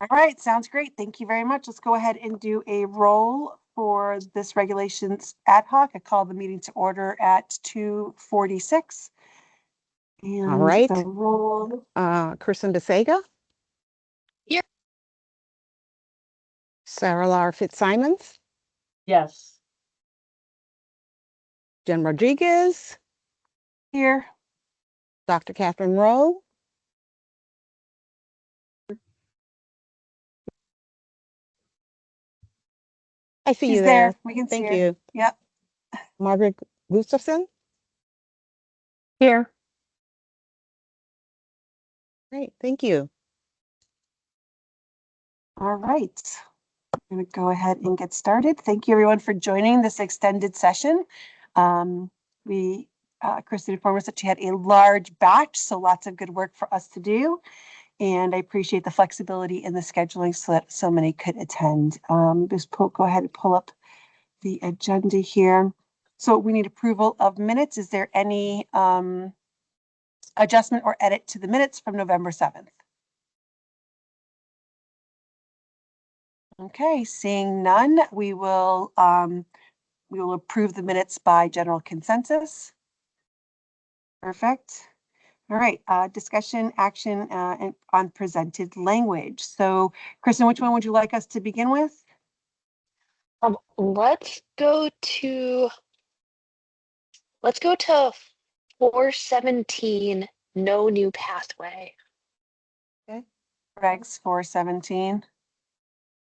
All right, sounds great. Thank you very much. Let's go ahead and do a roll for this regulations ad hoc. I call the meeting to order at 2:46. All And right. the roll. Kirsten DeSega. Here. Sarah Lar Fitzsimons. Yes. Jen Rodriguez. Here. Dr. Catherine Rowe. I see She's you there. there. We can see Thank her. you. Yep. Margaret Gustafson. Here. Great, thank you. All right. I'm going to go ahead and get started. Thank you everyone for joining this extended session. Kristen informed us that she had a large batch, so lots of good work for us to do. And I appreciate the flexibility in the scheduling so that so many could attend. Go ahead and pull up the agenda here. So we need approval of minutes. Is there any adjustment or edit to the minutes from November 7th? Okay, seeing none, we will approve the minutes by general consensus. Perfect. All right, discussion action on presented language. So Kristen, which one would you like us to begin with? Let's go to 417, no new pathway. Okay. Regs 417.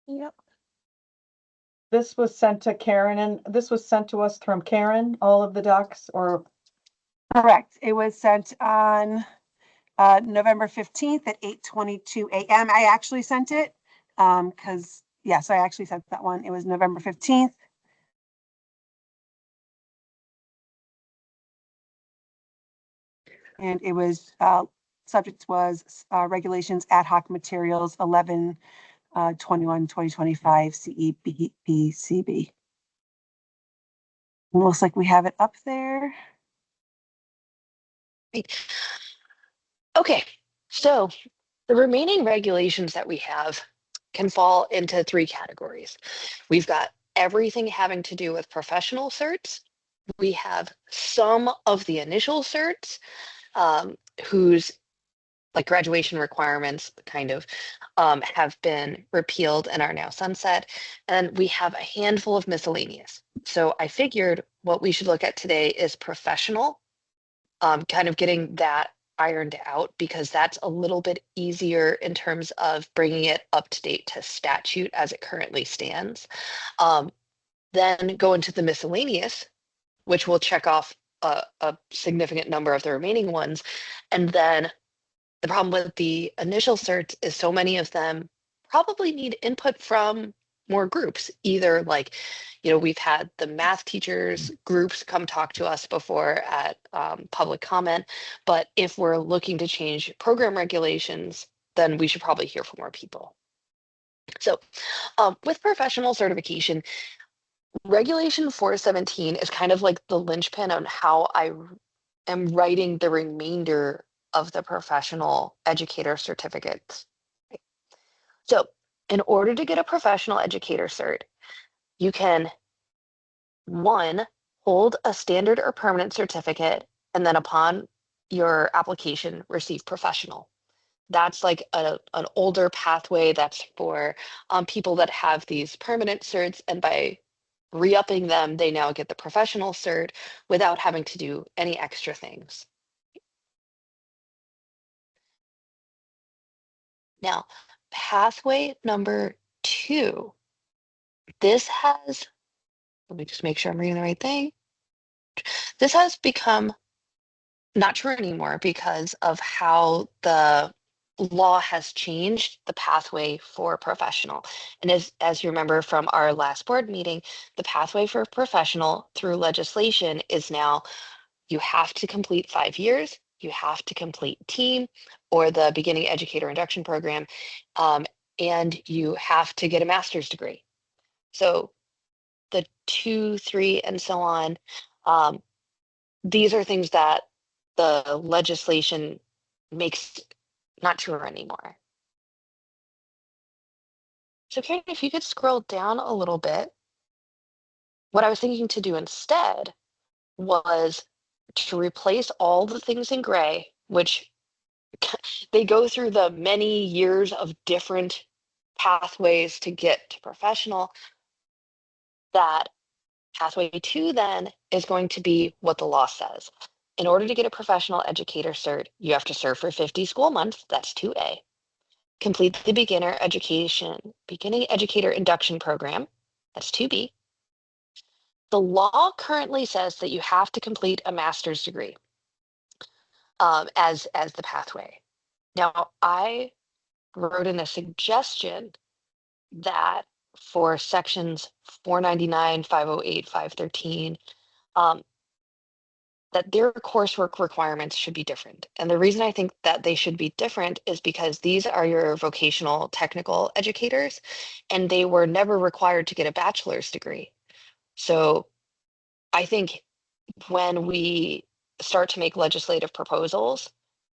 Yep. This was sent to Karen, and this was sent to us from Karen, all of the docs, or? Correct. It was sent on November 15th at 8:22 a.m. I actually sent it because, yes, I actually sent that one. It was November 15th. And it was, subject was regulations ad hoc materials 11/21/2025 CEBPCB. It looks like we have it up there. Okay, so the remaining regulations that we have can fall into three categories. We've got everything having to do with professional certs. We have some of the initial certs whose like graduation requirements kind of have been repealed and are now sunset. And we have a handful of miscellaneous. So I figured what we should look at today is professional, kind of getting that ironed out because that's a little bit easier in terms of bringing it up to date to statute as it currently stands. Then go into the miscellaneous, which will check off a significant number of the remaining ones. And then the problem with the initial certs is so many of them probably need input from more groups. Either like, we've had the math teachers groups come talk to us before at public comment, but if we're looking to change program regulations, then we should probably hear from more people. So with professional certification, Regulation 417 is kind of like the linchpin on how I am writing the remainder of the professional educator certificates. So in order to get a professional educator cert, you can, one, hold a standard or permanent certificate, and then upon your application, receive professional. That's like an older pathway that's for people that have these permanent certs, and by re-upping them, they now get the professional cert without having to do any extra things. Now, pathway number 2, this has, let me just make sure I'm reading the right thing. This has become not true anymore because of how the law has changed the pathway for professional. And as you remember from our last board meeting, the pathway for professional through legislation is now you have to complete 5 years, you have to complete TEAM or the Beginning Educator Induction Program, and you have to get a master's degree. So the 2, 3, and so on, these are things that the legislation makes not true anymore. So Karen, if you could scroll down a little bit, what I was thinking to do instead was to replace all the things in gray, which they go through the many years of different pathways to get to professional. That pathway 2 then is going to be what the law says. In order to get a professional educator cert, you have to serve for 50 school months, that's 2A. Complete the beginning educator induction program, that's 2B. The law currently says that you have to complete a master's degree as the pathway. Now, I wrote in a suggestion that for sections 499, 508, 513, that their coursework requirements should be different. And the reason I think that they should be different is because these are your vocational technical educators, and they were never required to get a bachelor's degree. So I think when we start to make legislative proposals,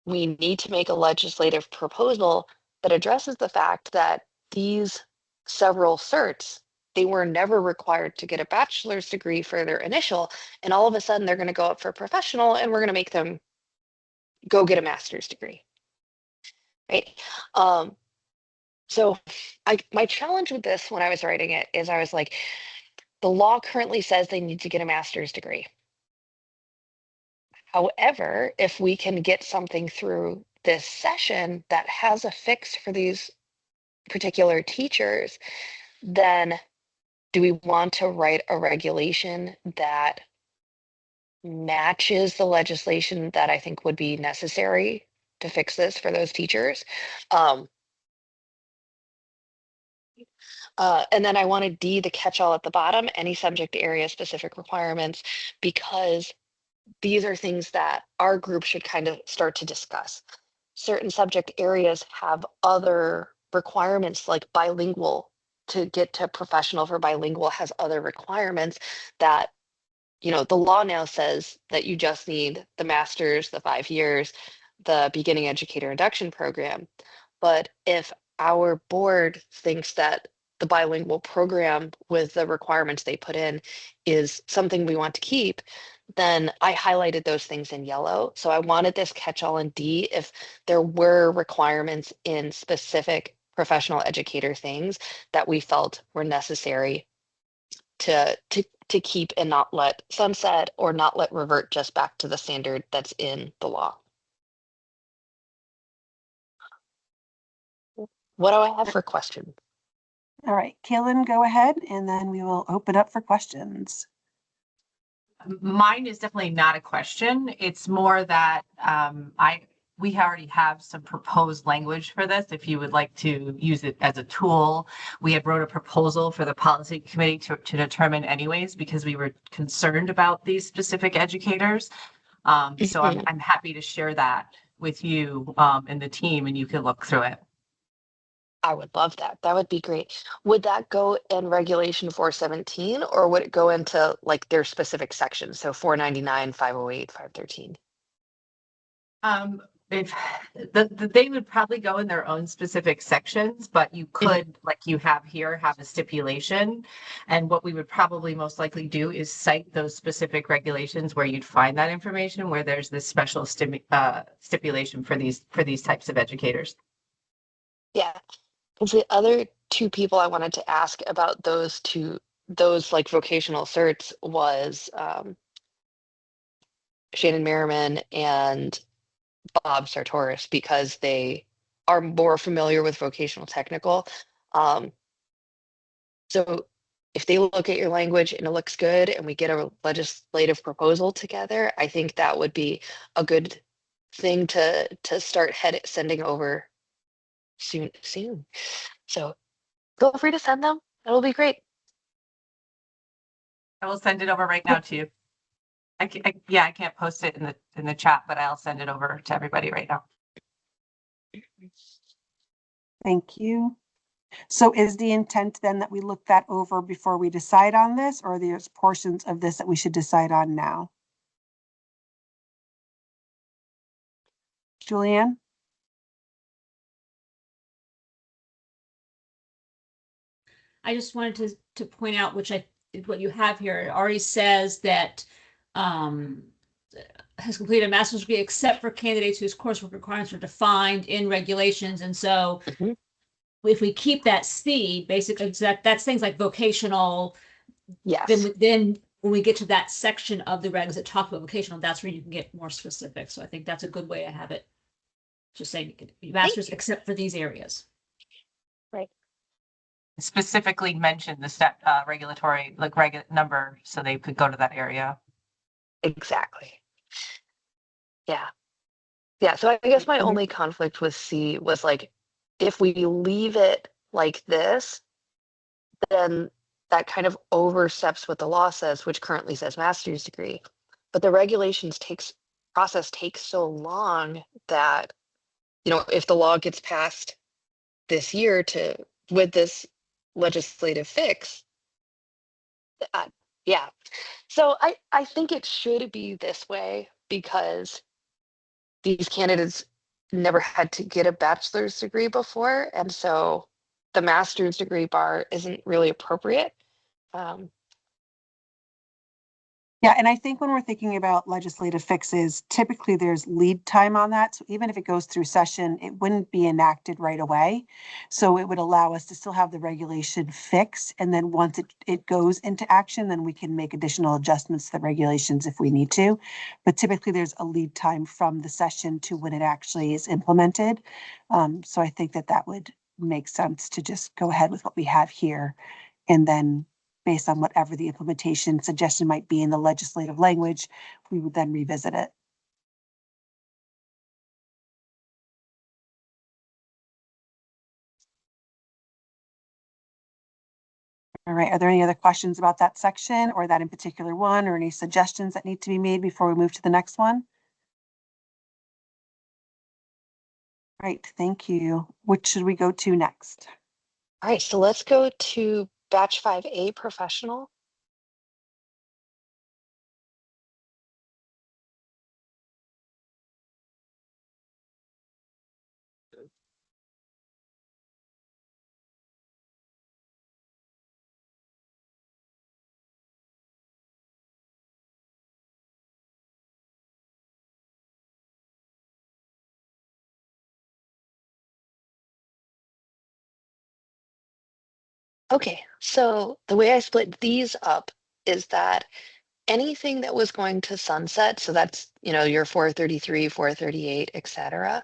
we need to make a legislative proposal that addresses the fact that these several certs, they were never required to get a bachelor's degree for their initial, and all of a sudden they're going to go up for professional and we're going to make them go get a master's degree, right? So my challenge with this when I was writing it is I was like, the law currently says they need to get a master's degree. However, if we can get something through this session that has a fix for these particular teachers, then do we want to write a regulation that matches the legislation that I think would be necessary to fix this for those teachers? And then I wanted D, the catch-all at the bottom, any subject area specific requirements, because these are things that our group should kind of start to discuss. Certain subject areas have other requirements, like bilingual. To get to professional for bilingual has other requirements that, the law now says that you just need the master's, the 5 years, the beginning educator induction program. But if our board thinks that the bilingual program with the requirements they put in is something we want to keep, then I highlighted those things in yellow. So I wanted this catch-all in D if there were requirements in specific professional educator things that we felt were necessary to keep and not let sunset or not let revert just back to the standard that's in the law. What do I have for questions? All right, Kaylin, go ahead, and then we will open up for questions. Mine is definitely not a question. It's more that we already have some proposed language for this. If you would like to use it as a tool, we had wrote a proposal for the policy committee to determine anyways, because we were concerned about these specific educators. So I'm happy to share that with you and the team, and you can look through it. I would love that. That would be great. Would that go in regulation 417 or would it go into like their specific sections? So 499, 508, 513? If they would probably go in their own specific sections, but you could, like you have here, have a stipulation. And what we would probably most likely do is cite those specific regulations where you'd find that information, where there's this special stipulation for these types of educators. Yeah. Because the other two people I wanted to ask about those like vocational certs was Shannon Merriman and Bob Sartoris, because they are more familiar with vocational technical. So if they look at your language and it looks good and we get a legislative proposal together, I think that would be a good thing to start sending over soon. So feel free to send them. That'll be great. I will send it over right now to you. I can't post it in the chat, but I'll send it over to everybody right now. Thank you. So is the intent then that we look that over before we decide on this, or there's portions of this that we should decide on now? Julianne? I just wanted to point out, what you have here, it already says that, has completed a master's degree except for candidates whose coursework requirements are defined in regulations. And so Mhm. if we keep that C, basically, that's things like vocational, Yes. then when we get to that section of the regs that talk about vocational, that's where you can get more specific. So I think that's a good way to have it. Just saying, you could be masters except for these areas. Right. Specifically mention the regulatory, like number, so they could go to that area. Exactly. Yeah. Yeah. So I guess my Mhm. only conflict with C was like, if we leave it like this, then that kind of oversteps what the law says, which currently says master's degree. But the regulations process takes so long that, if the law gets passed this year with this legislative fix, yeah. So I think it should be this way because these candidates never had to get a bachelor's degree before, and so the master's degree bar isn't really appropriate. Um, Yeah, and I think when we're thinking about legislative fixes, typically there's lead time on that. So even if it goes through session, it wouldn't be enacted right away. So it would allow us to still have the regulation fix. And then once it goes into action, then we can make additional adjustments to the regulations if we need to. But typically there's a lead time from the session to when it actually is implemented. So I think that would make sense to just go ahead with what we have here. And then based on whatever the implementation suggestion might be in the legislative language, we would then revisit it. All right, are there any other questions about that section or that in particular one, or any suggestions that need to be made before we move to the next one? All right, thank you. Which should we go to next? all right, so let's go to batch 5A professional. Okay, so the way I split these up is that anything that was going to sunset, so that's, your 433, 438, etc.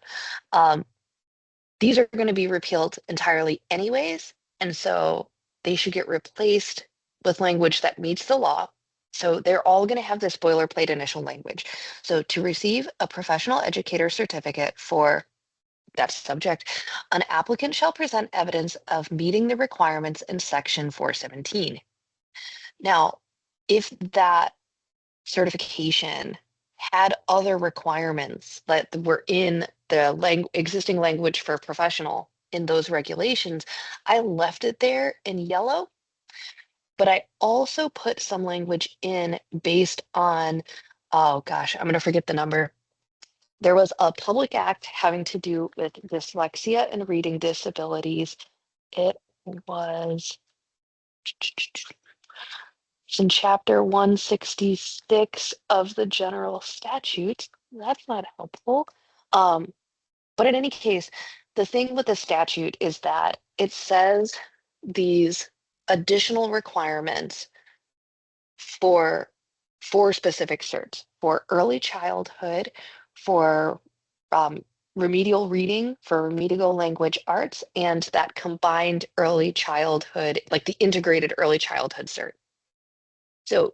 These are going to be repealed entirely anyways, and so they should get replaced with language that meets the law. So they're all going to have this boilerplate initial language. So to receive a professional educator certificate for that subject, an applicant shall present evidence of meeting the requirements in section 417. Now, if that certification had other requirements that were in the existing language for professional in those regulations, I left it there in yellow, but I also put some language in based on, oh gosh, I'm going to forget the number. There was a public act having to do with dyslexia and reading disabilities. It was in chapter 166 of the general statute. That's not helpful. But in any case, the thing with the statute is that it says these additional requirements for specific certs, for early childhood, for remedial reading, for remedial language arts, and that combined early childhood, like the integrated early childhood cert. So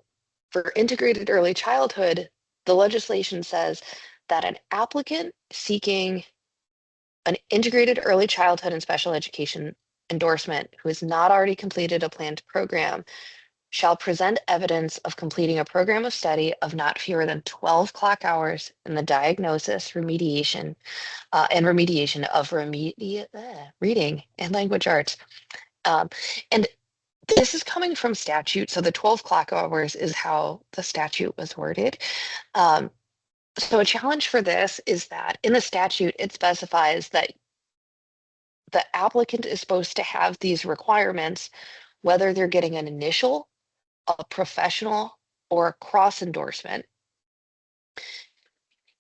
for integrated early childhood, the legislation says that an applicant seeking an integrated early childhood and special education endorsement who has not already completed a planned program shall present evidence of completing a program of study of not fewer than 12 clock hours in the diagnosis, remediation, and remediation of reading and language arts. And this is coming from statute, so the 12 clock hours is how the statute was worded. So a challenge for this is that in the statute, it specifies that the applicant is supposed to have these requirements whether they're getting an initial, a professional, or a cross endorsement.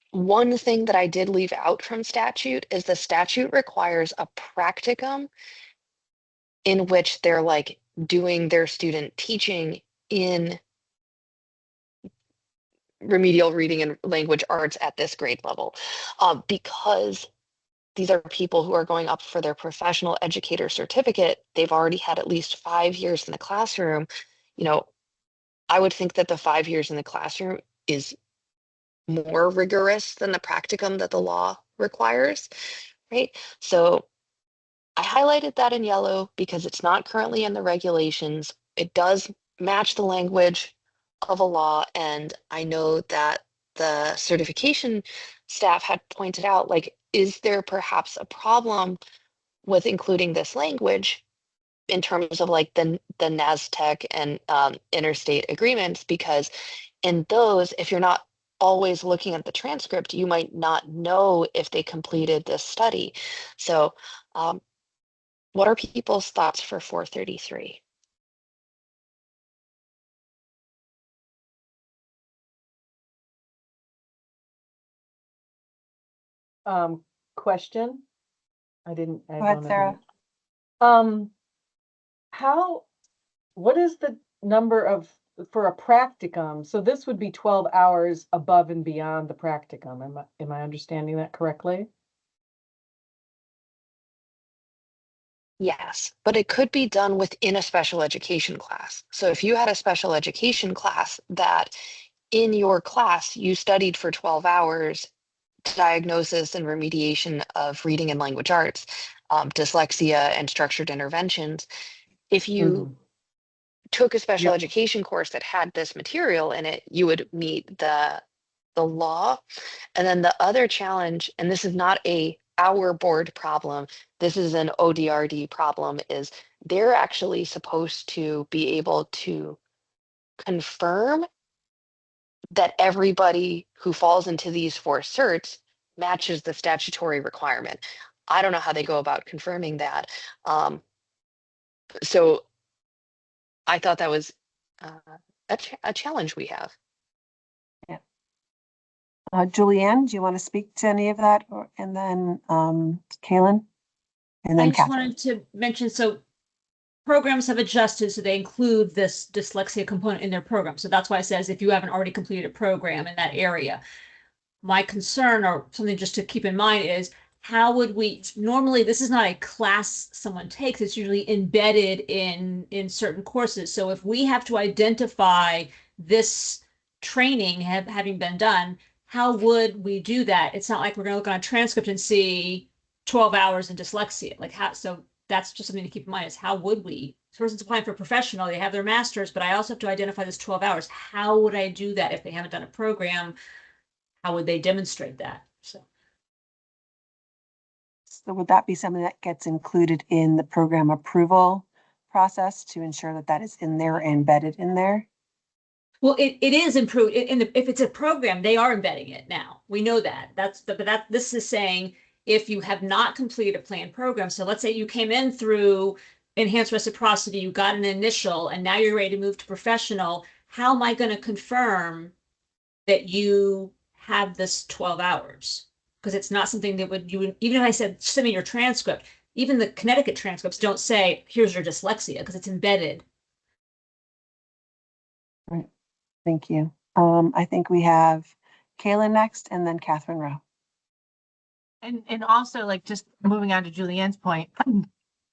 One thing that I did leave out from statute is the statute requires a practicum in which they're like doing their student teaching in remedial reading and language arts at this grade level, because these are people who are going up for their professional educator certificate. They've already had at least 5 years in the classroom. I would think that the 5 years in the classroom is more rigorous than the practicum that the law requires, right? So I highlighted that in yellow because it's not currently in the regulations. It does match the language of a law, and I know that the certification staff had pointed out, like, is there perhaps a problem with including this language in terms of like the NASTEC and interstate agreements? Because in those, if you're not always looking at the transcript, you might not know if they completed this study. So what are people's thoughts for 433? Question? I Go ahead, don't Sarah. know. What is the number of, for a practicum? So this would be 12 hours above and beyond the practicum. Am I understanding that correctly? Yes, but it could be done within a special education class. So if you had a special education class that in your class you studied for 12 hours diagnosis and remediation of reading and language arts, dyslexia and structured interventions, if you took a special Yep. education course that had this material in it, you would meet the law. And then the other challenge, and this is not our board problem, this is an ODRD problem, is they're actually supposed to be able to confirm that everybody who falls into these 4 certs matches the statutory requirement. I don't know how they go about confirming that. So I thought that was a challenge we have. Julianne, do you want to speak to any of that? And then Kaylin? And I then just Catherine. wanted to mention, so programs have adjusted, so they include this dyslexia component in their program. So that's why it says if you haven't already completed a program in that area. My concern, or something just to keep in mind, is how would we, normally this is not a class someone takes, it's usually embedded in certain courses. So if we have to identify this training having been done, how would we do that? It's not like we're going to look on a transcript and see 12 hours in dyslexia. Like how, so that's just something to keep in mind, is how would we, this person's applying for a professional, they have their master's, but I also have to identify this 12 hours. How would I do that if they haven't done a program? How would they demonstrate that? So would that be something that gets included in the program approval process to ensure that that is in there, embedded in there? well, it is improved if it's a program, they are embedding it now. We know that. This is saying if you have not completed a planned program. So let's say you came in through enhanced reciprocity, you got an initial, and now you're ready to move to professional. How am I going to confirm that you have this 12 hours? Because it's not something that even if I said, send me your transcript, even the Connecticut transcripts don't say, here's your dyslexia, because it's embedded. Right. Thank you. I think we have Kaylin next and then Catherine Rowe. And also, like, just moving on to Julianne's point,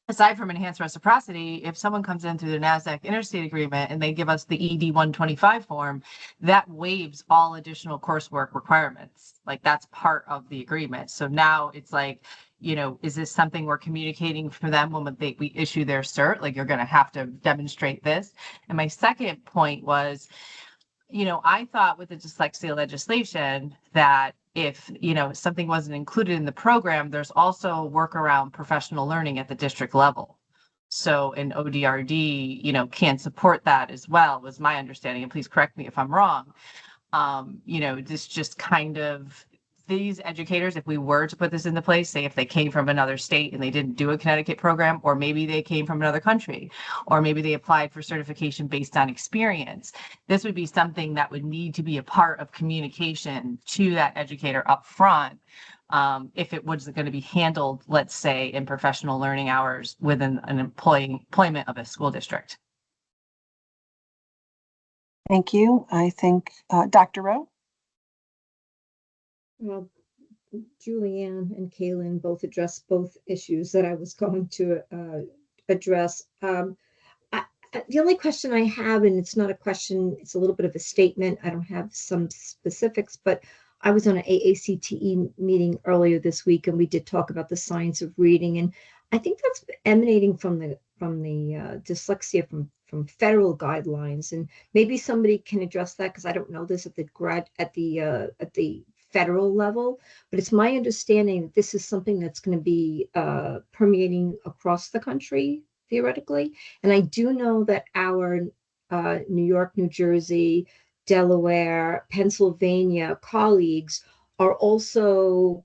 aside from enhanced reciprocity, if someone comes in through the NASDAQ interstate agreement and they give us the ED 125 form, that waives all additional coursework requirements. Like, that's part of the agreement. So now it's like, is this something we're communicating for them when we issue their cert? Like, you're going to have to demonstrate this. And my second point was, I thought with the dyslexia legislation that if, something wasn't included in the program, there's also workaround professional learning at the district level. So an ODRD, can support that as well, was my understanding. And please correct me if I'm wrong. This just kind of these educators, if we were to put this into place, say if they came from another state and they didn't do a Connecticut program, or maybe they came from another country, or maybe they applied for certification based on experience, this would be something that would need to be a part of communication to that educator up front. If it was going to be handled, let's say, in professional learning hours within an employment of a school district. Thank you. I think Dr. Rowe. Well, Julianne and Kaylin both addressed both issues that I was going to address. The only question I have, and it's not a question, it's a little bit of a statement. I don't have some specifics, but I was on an AACTE meeting earlier this week, and we did talk about the science of reading, and I think that's emanating from the dyslexia from federal guidelines, and maybe somebody can address that because I don't know this at the federal level, but it's my understanding that this is something that's going to be permeating across the country theoretically. And I do know that our New York, New Jersey, Delaware, Pennsylvania colleagues are also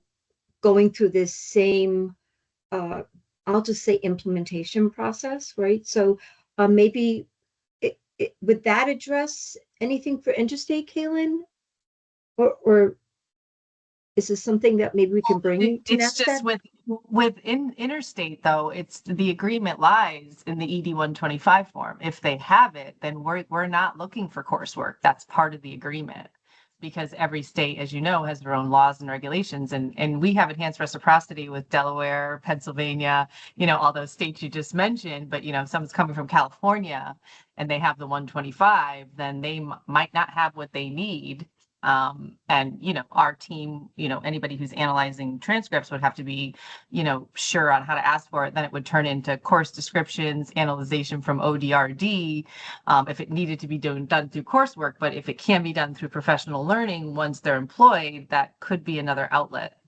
going through this same, I'll just say, implementation process, right? So maybe would that address anything for interstate, Kaylin? Or is this something that maybe we can bring to It's just within interstate, though, it's the agreement lies in the ED 125 form. If they have it, then we're not looking for coursework. That's part of the agreement, because every state, as you know, has their own laws and regulations, and we have enhanced reciprocity with Delaware, Pennsylvania, all those states you just mentioned. But if someone's coming from California and they have the 125, then they might not have what they need. And our team, anybody who's analyzing transcripts would have to be, sure on how to ask for it. Then it would turn into course descriptions, analyzation from ODRD, if it needed to be done through coursework. But if it can be done through professional learning once they're employed, that could be another outlet.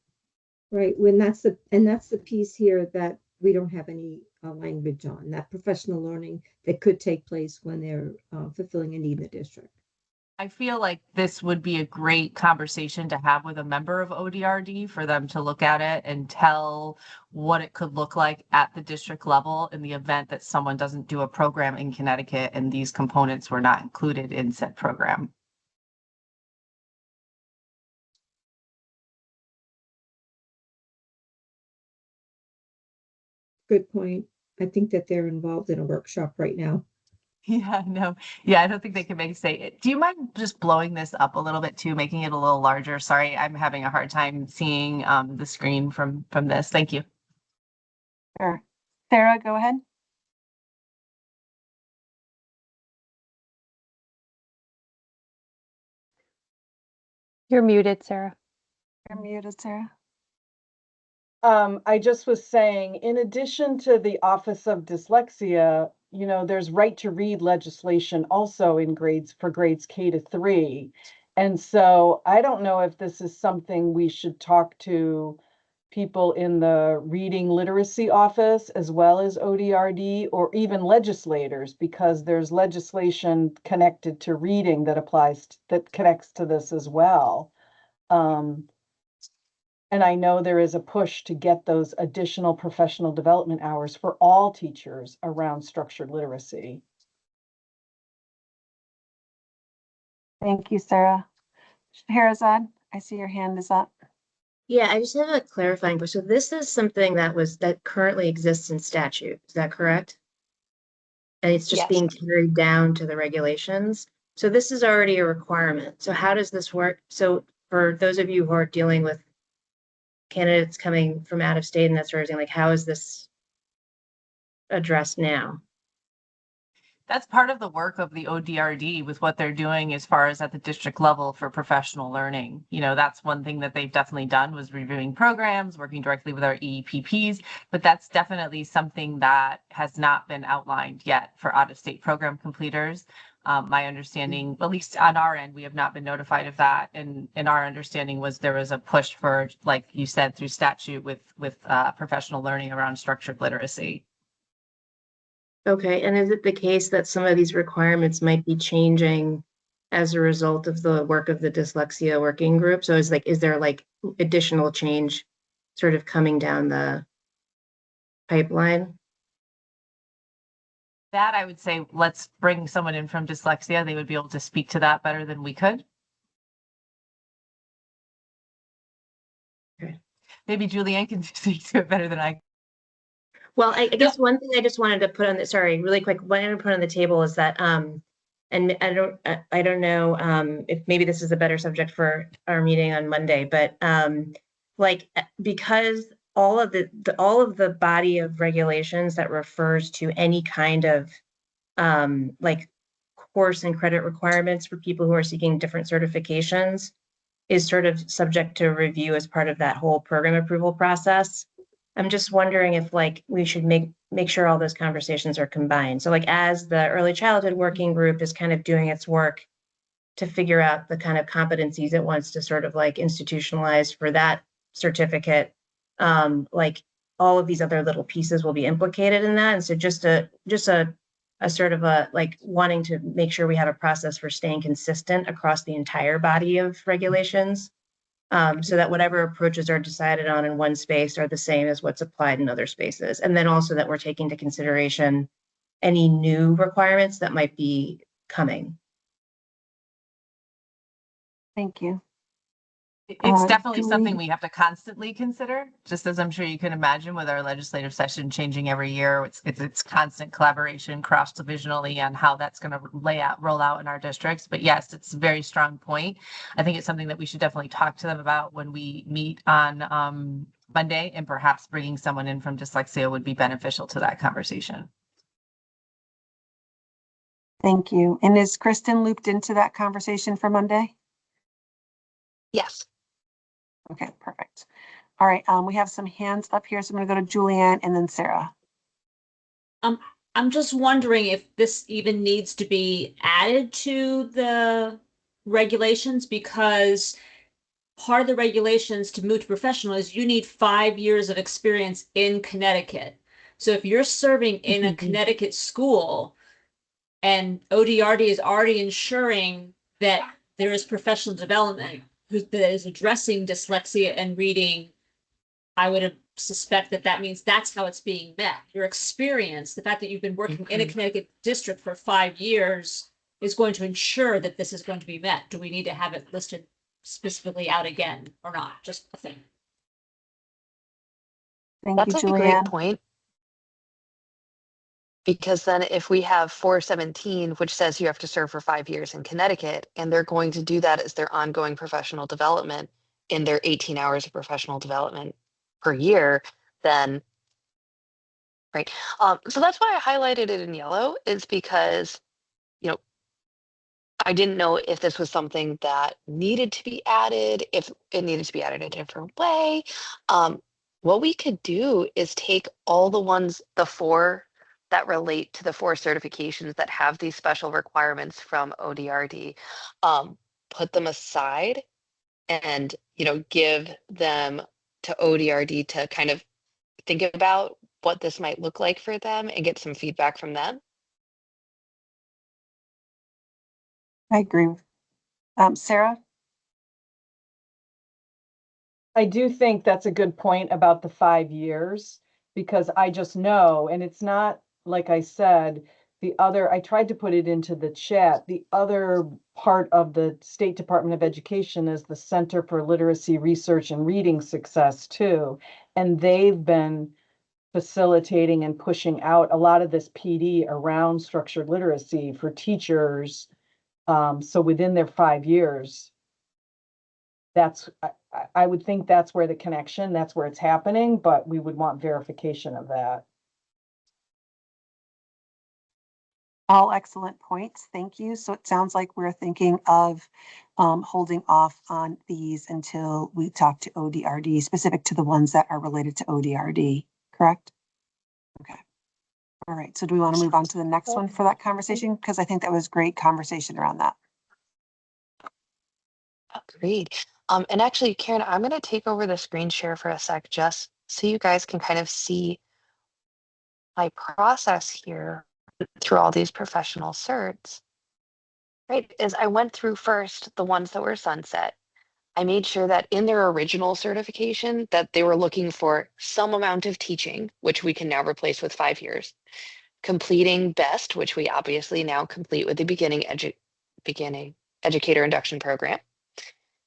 Right. That's the piece here that we don't have any language on, that professional learning that could take place when they're fulfilling a need in the district. I feel like this would be a great conversation to have with a member of ODRD for them to look at it and tell what it could look like at the district level in the event that someone doesn't do a program in Connecticut and these components were not included in said program. Good point. I think that they're involved in a workshop right now. Yeah, no. Yeah, I don't think they can say it. Do you mind just blowing this up a little bit too, making it a little larger? Sorry, I'm having a hard time seeing the screen from this. Thank you. Sure. Sarah, go ahead. You're muted, Sarah. You're muted, Sarah. I just was saying, in addition to the Office of Dyslexia, there's right to read legislation also in grades K to 3. And so I don't know if this is something we should talk to people in the reading literacy office as well as ODRD, or even legislators, because there's legislation connected to reading that connects to this as well. And I know there is a push to get those additional professional development hours for all teachers around structured literacy. Thank you, Sarah. Shahrazad, I see your hand is up. Yeah, I just have a clarifying question. So this is something that currently exists in statute. Is that correct? And it's just Yes. being carried down to the regulations. So this is already a requirement. So how does this work? So for those of you who are dealing with candidates coming from out of state and that sort of thing, like how is this addressed now? That's part of the work of the ODRD with what they're doing as far as at the district level for professional learning. That's one thing that they've definitely done, was reviewing programs, working directly with our EEPPs, but that's definitely something that has not been outlined yet for out-of-state program completers. My understanding, at least on our end, we have not been notified of that. And our understanding was there was a push for, like you said, through statute with professional learning around structured literacy. Okay, and is it the case that some of these requirements might be changing as a result of the work of the dyslexia working group? So is there like additional change sort of coming down the pipeline? That I would say, let's bring someone in from dyslexia. They would be able to speak to that better than we could. Okay. Maybe Julianne can speak to it better than I. Well, I guess one thing I just wanted to put on the, sorry, really quick, what I wanted to put on the table is that, and I don't know, if maybe this is a better subject for our meeting on Monday, but, because all of the body of regulations that refers to any kind of, like course and credit requirements for people who are seeking different certifications is sort of subject to review as part of that whole program approval process. I'm just wondering if like we should make sure all those conversations are combined. So like as the early childhood working group is kind of doing its work to figure out the kind of competencies it wants to sort of like institutionalize for that certificate, like all of these other little pieces will be implicated in that. And so just a sort of a like wanting to make sure we have a process for staying consistent across the entire body of regulations. So that whatever approaches are decided on in one space are the same as what's applied in other spaces. And then also that we're taking into consideration any new requirements that might be coming. Thank you. It's definitely Julie? something we have to constantly consider, just as I'm sure you can imagine with our legislative session changing every year. It's constant collaboration cross-divisionally on how that's going to roll out in our districts. But yes, it's a very strong point. I think it's something that we should definitely talk to them about when we meet on Monday, and perhaps bringing someone in from dyslexia would be beneficial to that conversation. Thank you. And is Kristen looped into that conversation for Monday? Yes. Okay, perfect. All right, we have some hands up here, so I'm gonna go to Julianne and then Sarah. I'm just wondering if this even needs to be added to the regulations, because part of the regulations to move to professional is you need 5 years of experience in Connecticut. So if you're serving in a Connecticut school and ODRD is already ensuring that there is professional development that is addressing dyslexia and reading, I would suspect that that means that's how it's being met. Your experience, the fact that you've been working in a Connecticut district for 5 years is going to ensure that this is going to be met. Do we need to have it listed specifically out again or not? Just a thing. Thank That's you, a great Julianne. point. Because then if we have 417, which says you have to serve for 5 years in Connecticut, and they're going to do that as their ongoing professional development in their 18 hours of professional development per year, then, right. So that's why I highlighted it in yellow, is because, you know, I didn't know if this was something that needed to be added, if it needed to be added a different way. What we could do is take all the ones, the 4 that relate to the 4 certifications that have these special requirements from ODRD, put them aside and, give them to ODRD to kind of think about what this might look like for them and get some feedback from them. I agree. Sarah? I do think that's a good point about the 5 years, because I just know, and it's not, like I said, I tried to put it into the chat. The other part of the State Department of Education is the Center for Literacy Research and Reading Success too. And they've been facilitating and pushing out a lot of this PD around structured literacy for teachers. So within their 5 years, I would think that's where the connection, that's where it's happening, but we would want verification of that. All excellent points. Thank you. So it sounds like we're thinking of holding off on these until we talk to ODRD, specific to the ones that are related to ODRD, correct? Okay. All right. So do we want to move on to the next one for that conversation? Because I think that was great conversation around that. Agreed. And actually, Karen, I'm going to take over the screen share for a sec, just so you guys can kind of see my process here through all these professional certs. right, is I went through first the ones that were sunset. I made sure that in their original certification that they were looking for some amount of teaching, which we can now replace with 5 years. Completing BEST, which we obviously now complete with the beginning educator induction program.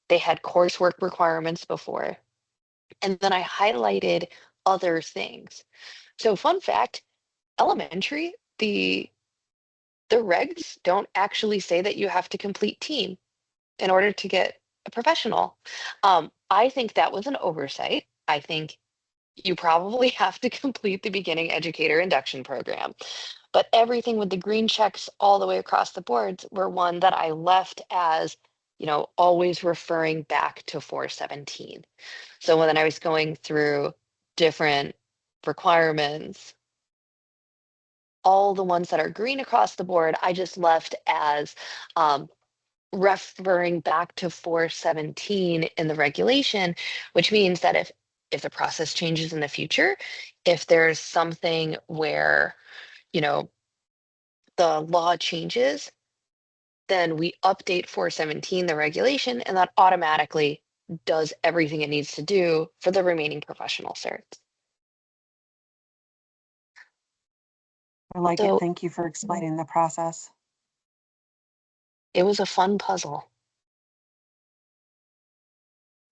They had coursework requirements before. And then I highlighted other things. So fun fact, elementary, the regs don't actually say that you have to complete team in order to get a professional. I think that was an oversight. I think you probably have to complete the beginning educator induction program. But everything with the green checks all the way across the boards were one that I left as, always referring back to 417. So when I was going through different requirements, all the ones that are green across the board, I just left as referring back to 417 in the regulation, which means that if the process changes in the future, if there's something where, the law changes, then we update 417, the regulation, and that automatically does everything it needs to do for the remaining professional certs. I like it. So Thank you for explaining the process. it was a fun puzzle.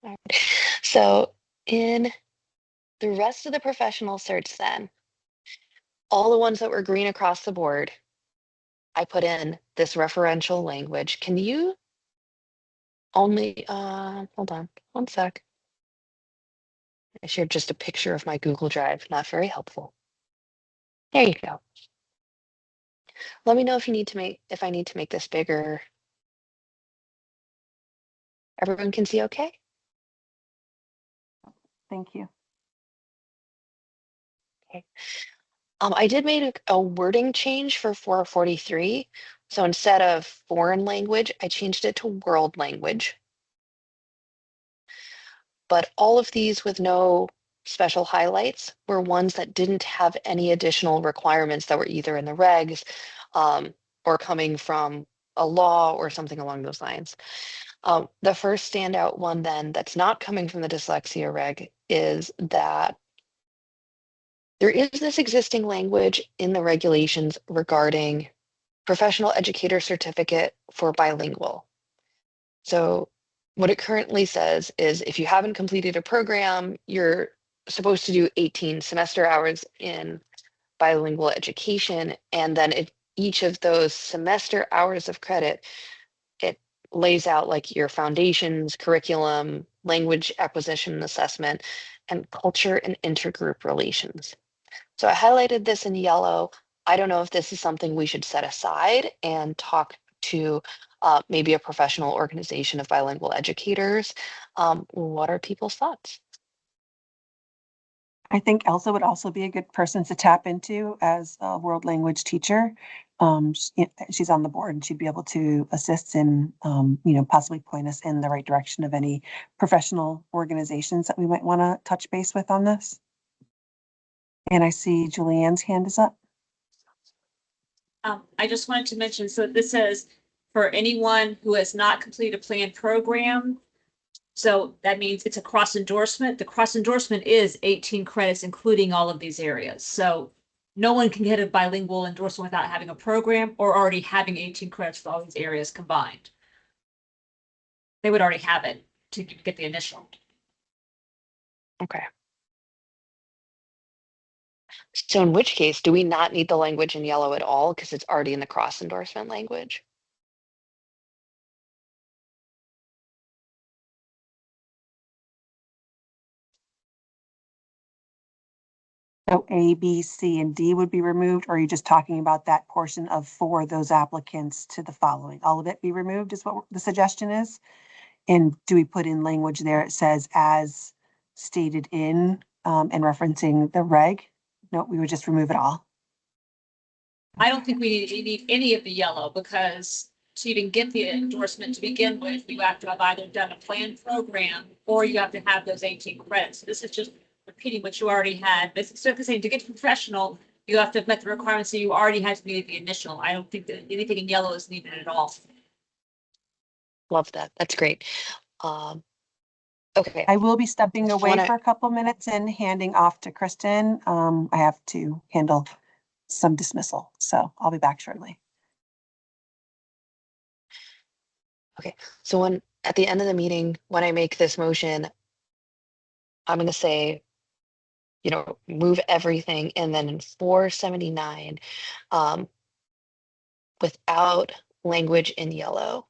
All right. So in the rest of the professional certs then, all the ones that were green across the board, I put in this referential language. Can you only, hold on, one sec. I shared just a picture of my Google Drive, not very helpful. There you go. Let me know if I need to make this bigger. Everyone can see okay? Thank you. Okay. I did make a wording change for 443. So instead of foreign language, I changed it to world language. But all of these with no special highlights were ones that didn't have any additional requirements that were either in the regs or coming from a law or something along those lines. The first standout one then that's not coming from the dyslexia reg is that there is this existing language in the regulations regarding professional educator certificate for bilingual. So what it currently says is if you haven't completed a program, you're supposed to do 18 semester hours in bilingual education. And then if each of those semester hours of credit, it lays out like your foundations, curriculum, language acquisition and assessment, and culture and intergroup relations. So I highlighted this in yellow. I don't know if this is something we should set aside and talk to maybe a professional organization of bilingual educators. What are people's thoughts? I think Elsa would also be a good person to tap into as a world language teacher. She's on the board and she'd be able to assist in, possibly point us in the right direction of any professional organizations that we might want to touch base with on this. And I see Julianne's hand is up. I just wanted to mention, so this says for anyone who has not completed a planned program. So that means it's a cross endorsement. The cross endorsement is 18 credits, including all of these areas. So no one can get a bilingual endorsement without having a program or already having 18 credits for all these areas combined. They would already have it to get the initial. Okay. So in which case, do we not need the language in yellow at all because it's already in the cross endorsement language? So A, B, C, and D would be removed, or are you just talking about that portion of for those applicants to the following? All of it be removed is what the suggestion is? And do we put in language there? It says as stated in and referencing the reg? No, we would just remove it all. I don't think we need any of the yellow because to even get the endorsement to begin with, you have to have either done a planned program or you have to have those 18 credits. This is just repeating what you already had. But it's saying to get professional, you have to have met the requirements. So you already had to meet the initial. I don't think that anything in yellow is needed at all. Love that. That's great. Okay. I will be stepping away Wanna- for a couple minutes and handing off to Kristen. I have to handle some dismissal, so I'll be back shortly. Okay, so when, at the end of the meeting, when I make this motion, I'm gonna say, move everything, and then in 479, without language in yellow.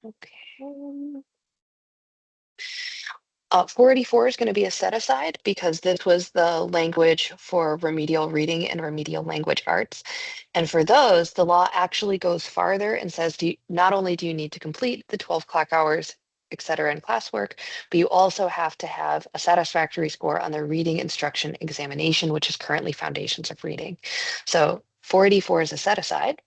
Okay. 484 is going to be a set aside because this was the language for remedial reading and remedial language arts. And for those, the law actually goes farther and says, not only do you need to complete the 12 clock hours, et cetera, in classwork, but you also have to have a satisfactory score on the reading instruction examination, which is currently Foundations of Reading. So 484 is a set aside.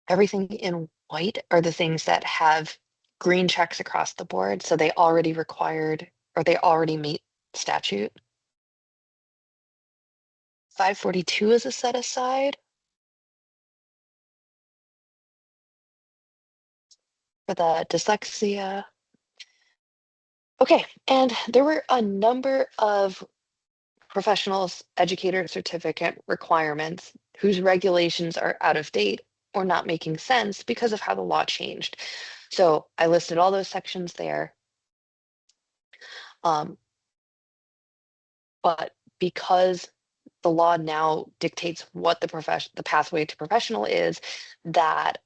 Everything in white are the things that have green checks across the board. So they already required, or they already meet statute. 542 is a set aside. For the dyslexia. Okay, and there were a number of professionals educator certificate requirements whose regulations are out of date or not making sense because of how the law changed. So I listed all those sections there. But because the law now dictates what the pathway to professional is, that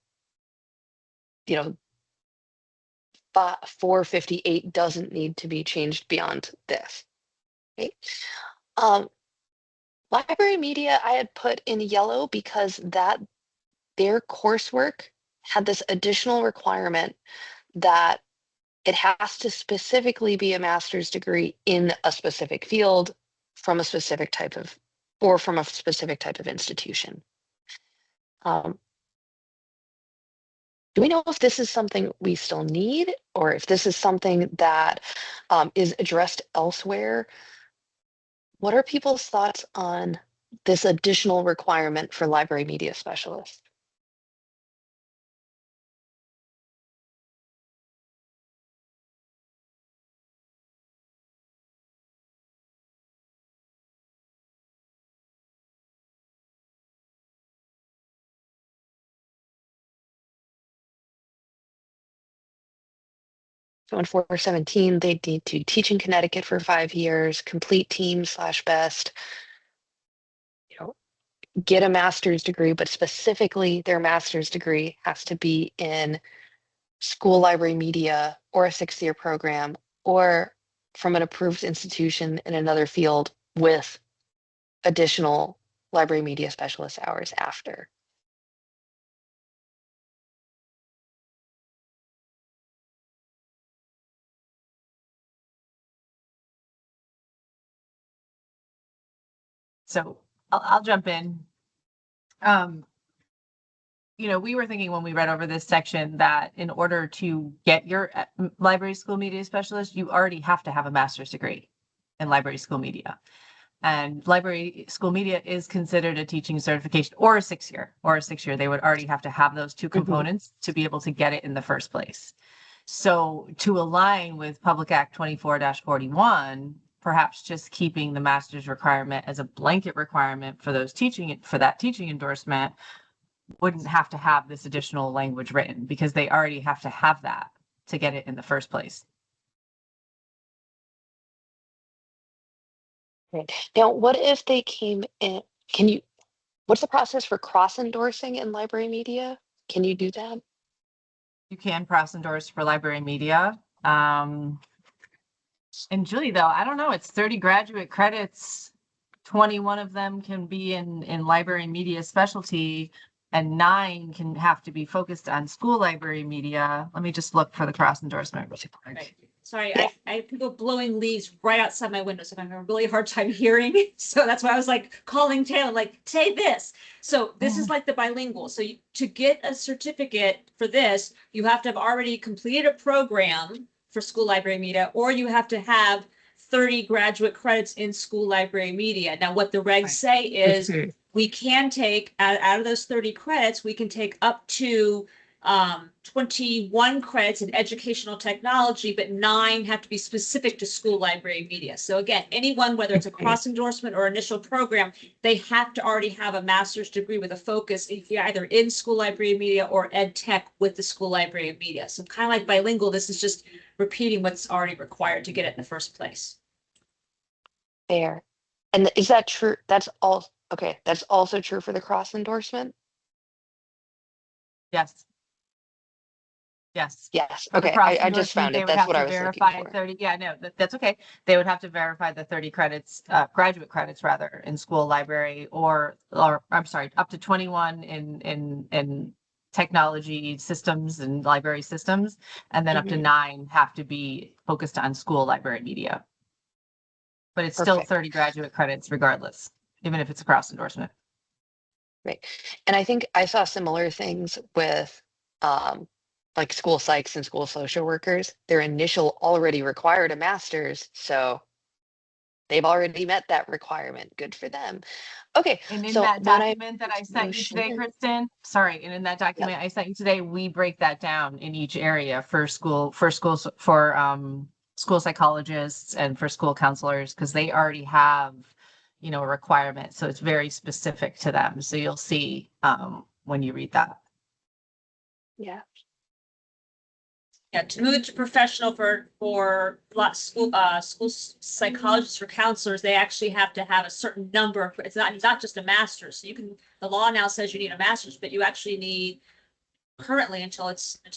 458 doesn't need to be changed beyond this. Okay. Library media I had put in yellow because their coursework had this additional requirement that it has to specifically be a master's degree in a specific field from a specific type of institution. Do we know if this is something we still need or if this is something that is addressed elsewhere? What are people's thoughts on this additional requirement for library media specialists? So in 417, they need to teach in Connecticut for 5 years, complete team/best, get a master's degree, but specifically their master's degree has to be in school library media or a 6-year program or from an approved institution in another field with additional library media specialist hours after. So I'll jump in. We were thinking when we read over this section that in order to get your library school media specialist, you already have to have a master's degree in library school media. And library school media is considered a teaching certification or a 6-year. They would already have to have those two components to be able to get it in the first place. So to align with Public Act 24-41, perhaps just keeping the master's requirement as a blanket requirement for that teaching endorsement wouldn't have to have this additional language written because they already have to have that to get it in the first place. Right. Now, what if they came in, what's the process for cross endorsing in library media? Can you do that? You can cross endorse for library media. And Julie, though, I don't know, it's 30 graduate credits. 21 of them can be in library media specialty and 9 can have to be focused on school library media. Let me just look for the cross endorsement. Right. Sorry, Yeah. I have people blowing leaves right outside my window, so I'm having a really hard time hearing. So that's why I was like calling Taylor, like, say this. So this is like the bilingual. So to get a certificate for this, you have to have already completed a program for school library media, or you have to have 30 graduate credits in school library media. Now, what the regs Right. say is Mhm. we can take out of those 30 credits, we can take up to 21 credits in educational technology, but 9 have to be specific to school library media. So again, anyone, whether it's a cross endorsement or initial program, they have to already have a master's degree with a focus either in school library media or ed tech with the school library of media. So kind of like bilingual, this is just repeating what's already required to get it in the first place. Fair. And is that true? That's all, okay, that's also true for the cross endorsement? Yes. Yes. Yes, For the okay, cross I just endorsement, found they it. would That's have what to I was looking verify for. 30, yeah, no, that's okay. They would have to verify the 30 credits, graduate credits rather, in school library or I'm sorry, up to 21 in technology systems and library systems. And then up to Mhm. 9 have to be focused on school library media. But it's still Perfect. 30 graduate credits regardless, even if it's a cross endorsement. Right. And I think I saw similar things with like school psychs and school social workers. Their initial already required a master's, so they've already met that requirement. Good for them. Okay, And in so that when I document that I sent you motion today, in, Kristen, sorry, and in that document I sent you today, we break that down in each area for schools, for school psychologists and for school counselors, because they already have, you know, a requirement. So it's very specific to them. So you'll see when you read that. yeah, Yeah, to move to professional for school psychologists or counselors, they actually have to have a certain number. It's not just a master's. So you can, the law now says you need a master's, but you actually need currently until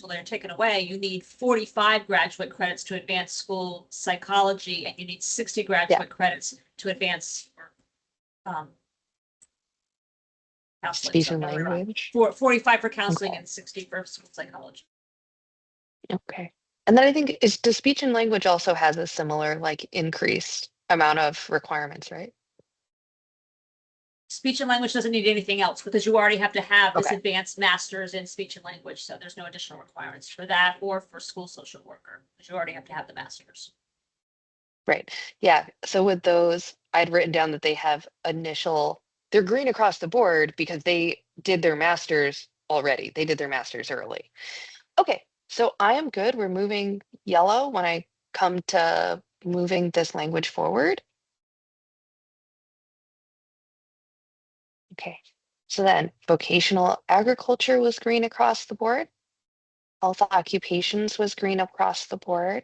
they're taken away, you need 45 graduate credits to advance school psychology, and you need 60 graduate credits to advance um counseling. speech So and the other way around. language. 45 for counseling Okay. and 60 for school psychology. Okay. And then I think the speech and language also has a similar like increased amount of requirements, right? Speech and language doesn't need anything else because you already have to have this Okay. advanced master's in speech and language. So there's no additional requirements for that or for school social worker, because you already have to have the master's. Right. Yeah. So with those, I'd written down that they have they're green across the board because they did their masters already. They did their masters early. Okay. So I am good. We're moving yellow when I come to moving this language forward. Okay. So then vocational agriculture was green across the board. Health occupations was green across the board.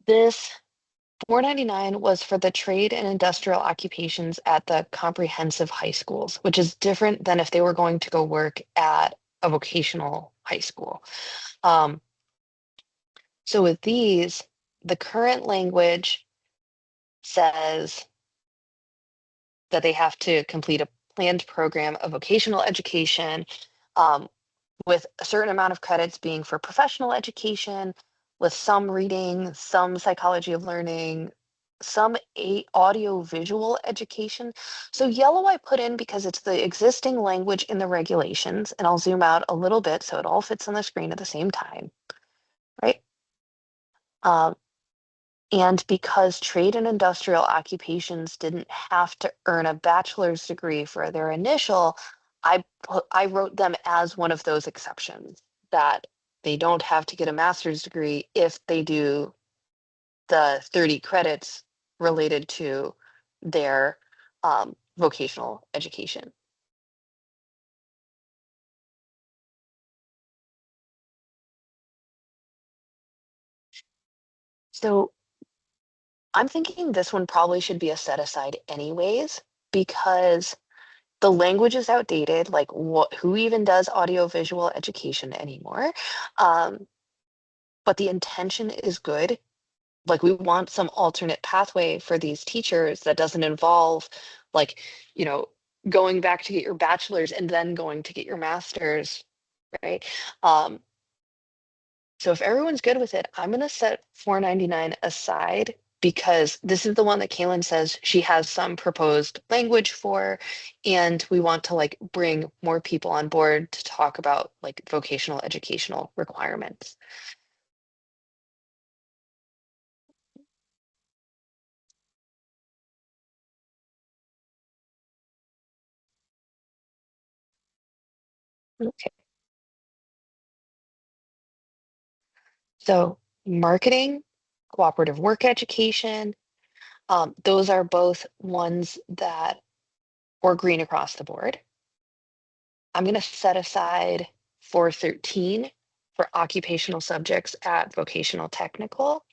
This 499 was for the trade and industrial occupations at the comprehensive high schools, which is different than if they were going to go work at a vocational high school. So with these, the current language says that they have to complete a planned program of vocational education with a certain amount of credits being for professional education, with some reading, some psychology of learning, some audio visual education. So yellow I put in because it's the existing language in the regulations, and I'll zoom out a little bit so it all fits on the screen at the same time, right? And because trade and industrial occupations didn't have to earn a bachelor's degree for their initial, I wrote them as one of those exceptions, that they don't have to get a master's degree if they do the 30 credits related to their vocational education. So I'm thinking this one probably should be a set aside anyways, because the language is outdated. Like, who even does audiovisual education anymore? But the intention is good. Like, we want some alternate pathway for these teachers that doesn't involve, like, you know, going back to get your bachelor's and then going to get your master's, right? So if everyone's good with it, I'm gonna set 499 aside because this is the one that Kaylin says she has some proposed language for, and we want to like bring more people on board to talk about like vocational educational requirements. Okay. So marketing, cooperative work education, those are both ones that or green across the board. I'm going to set aside 413 for occupational subjects at vocational technical.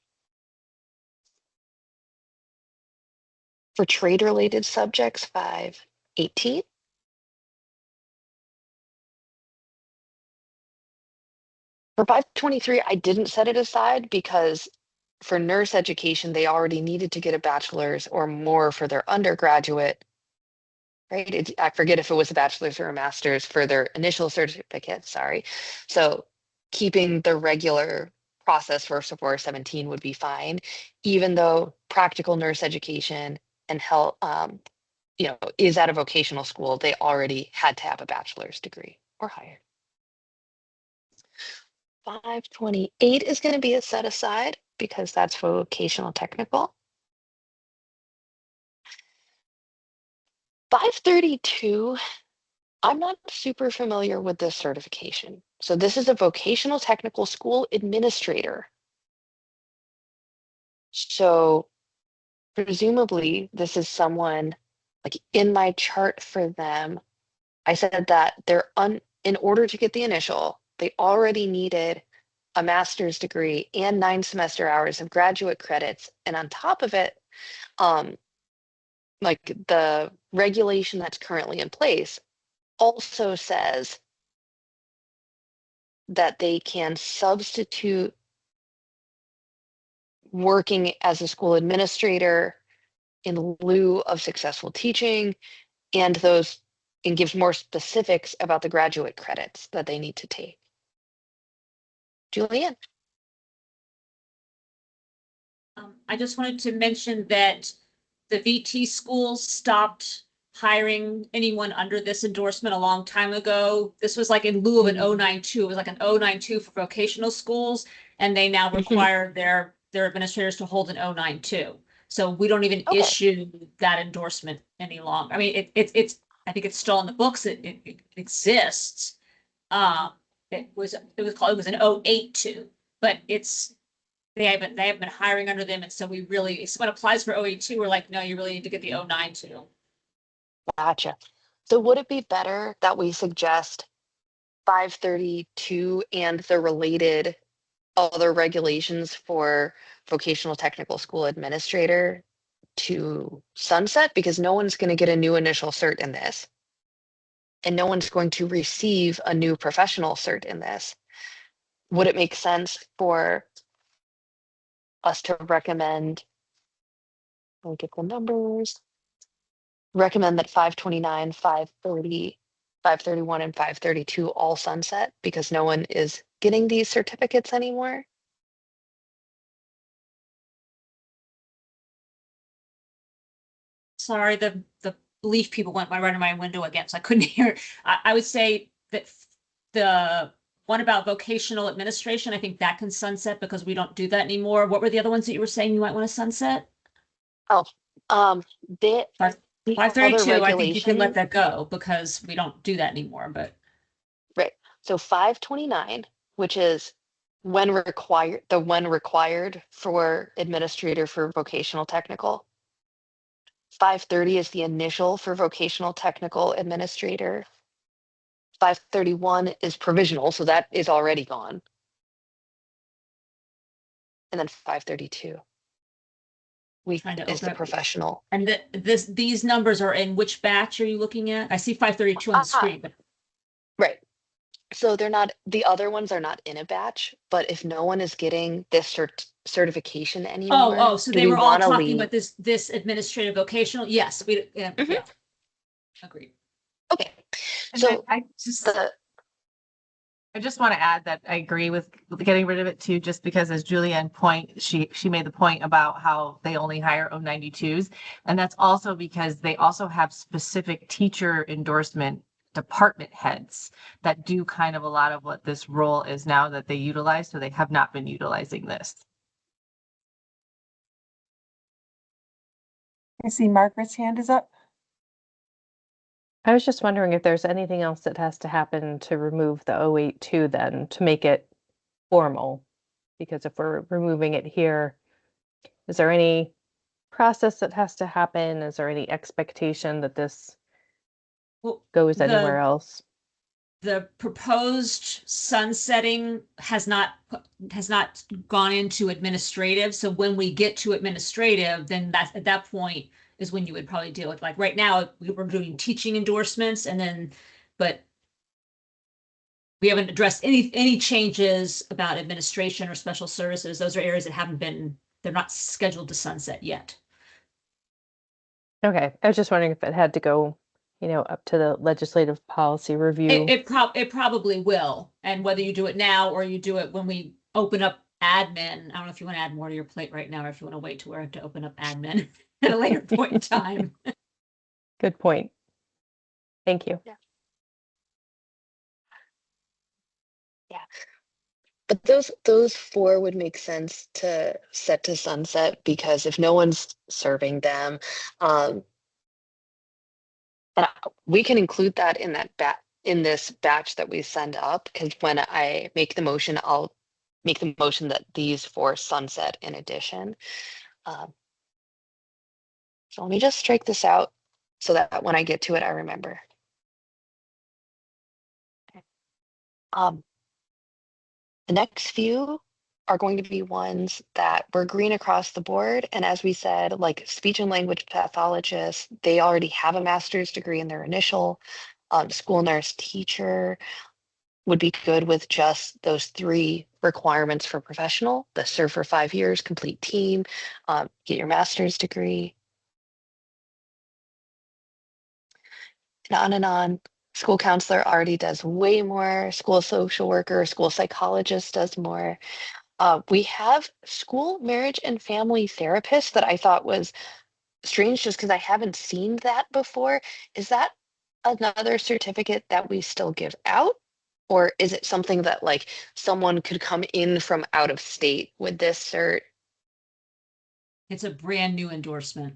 For trade-related subjects, 518. For 523, I didn't set it aside because for nurse education, they already needed to get a bachelor's or more for their undergraduate, right? I forget if it was a bachelor's or a master's for their initial certificate, sorry. So keeping the regular process for 417 would be fine, even though practical nurse education and health, is at a vocational school, they already had to have a bachelor's degree or higher. 528 is going to be a set aside because that's vocational technical. 532, I'm not super familiar with this certification. So this is a vocational technical school administrator. So presumably this is someone like in my chart for them, I said that in order to get the initial, they already needed a master's degree and 9 semester hours of graduate credits. And on top of it, like the regulation that's currently in place also says that they can substitute working as a school administrator in lieu of successful teaching and gives more specifics about the graduate credits that they need to take. Julianne. I just wanted to mention that the VT schools stopped hiring anyone under this endorsement a long time ago. This was like in lieu of an 092. It was like an 092 for vocational schools, and they now require their administrators to hold an 092. So we don't even issue that endorsement any longer. I mean, it's I think it's still in the books. It exists. It was an 082, but they haven't been hiring under them. And so when it applies for 082, we're like, no, you really need to get the 092. Gotcha. So would it be better that we suggest 532 and the related other regulations for vocational technical school administrator to sunset? Because no one's going to get a new initial cert in this. And no one's going to receive a new professional cert in this. Would it make sense for us to recommend, I'll get the numbers, recommend that 529, 530, 531, and 532 all sunset because no one is getting these certificates anymore? Sorry, the leaf people went right in my window again, so I couldn't hear. I would say that the one about vocational administration, I think that can sunset because we don't do that anymore. What were the other ones that you were saying you might want to sunset? Oh, the 532, I think you can let that go because we don't do that anymore, but. Right. So 529, which is when required for administrator for vocational technical. 530 is the initial for vocational technical administrator. 531 is provisional, so that is already gone. And then 532 is the professional. And these numbers are in which batch are you looking at? I see 532 on the screen. But... Right. So the other ones are not in a batch, but if no one is getting this certification anymore. So they were all talking about this administrative vocational. Yes, yeah. Agreed. Okay. And so I just I just want to add that I agree with getting rid of it too, just because as Julianne she made the point about how they only hire O92s. And that's also because they also have specific teacher endorsement department heads that do kind of a lot of what this role is now that they utilize. So they have not been utilizing this. I see Margaret's hand is up. I was just wondering if there's anything else that has to happen to remove the 082 then to make it formal. Because if we're removing it here, is there any process that has to happen? Is there any expectation that this Well, goes anywhere else? the proposed sunsetting has not gone into administrative. So when we get to administrative, then that's at that point is when you would probably deal with, like right now, we were doing teaching endorsements and then, but we haven't addressed any changes about administration or special services. Those are areas that haven't been, they're not scheduled to sunset yet. Okay, I was just wondering if it had to go, up to the legislative policy review. It probably will. And whether you do it now or you do it when we open up admin, I don't know if you want to add more to your plate right now or if you want to wait till we have to open up admin at a later point in time. Good point. Thank you. Yeah. But those four would make sense to set to sunset because if no one's serving them, and we can include that in this batch that we send up, because when I make the motion, I'll make the motion that these four sunset in addition. So let me just strike this out so that when I get to it, I remember. Okay. The next few are going to be ones that were green across the board. And as we said, like speech and language pathologists, they already have a master's degree in their initial. School nurse teacher would be good with just those three requirements for professional: the serve for 5 years, complete team, get your master's degree. And on and on. School counselor already does way more. School social worker, school psychologist does more. We have school marriage and family therapist that I thought was strange just because I haven't seen that before. Is that another certificate that we still give out? Or is it something that like someone could come in from out of state with this cert? It's a brand new endorsement.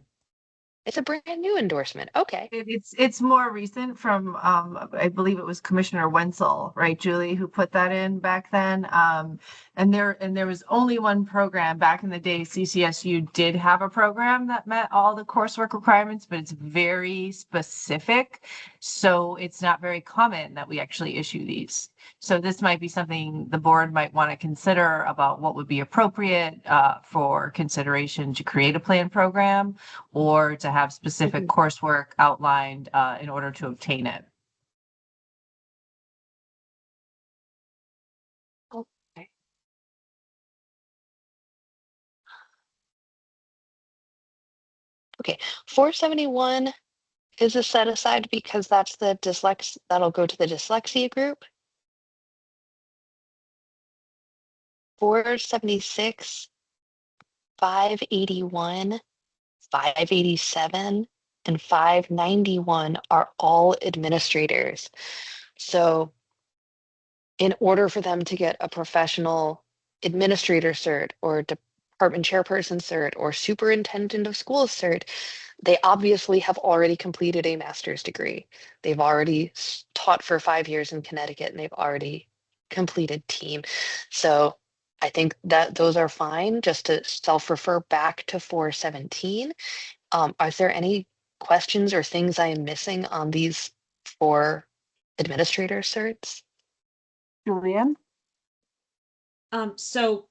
It's a brand new endorsement. Okay. It's more recent from I believe it was Commissioner Wenzel, right, Julie, who put that in back then. And there was only one program back in the day. CCSU did have a program that met all the coursework requirements, but it's very specific. So it's not very common that we actually issue these. So this might be something the board might want to consider about what would be appropriate for consideration to create a plan program or to have specific coursework outlined in order to obtain it. Okay. Okay, 471 is a set aside because that's the that'll go to the dyslexia group. 476, 581, 587, and 591 are all administrators. So in order for them to get a professional administrator cert or department chairperson cert or superintendent of schools cert, they obviously have already completed a master's degree. They've already taught for 5 years in Connecticut and they've already completed team. So I think that those are fine just to self-refer back to 417. Are there any questions or things I am missing on these 4 administrator certs? Julianne? So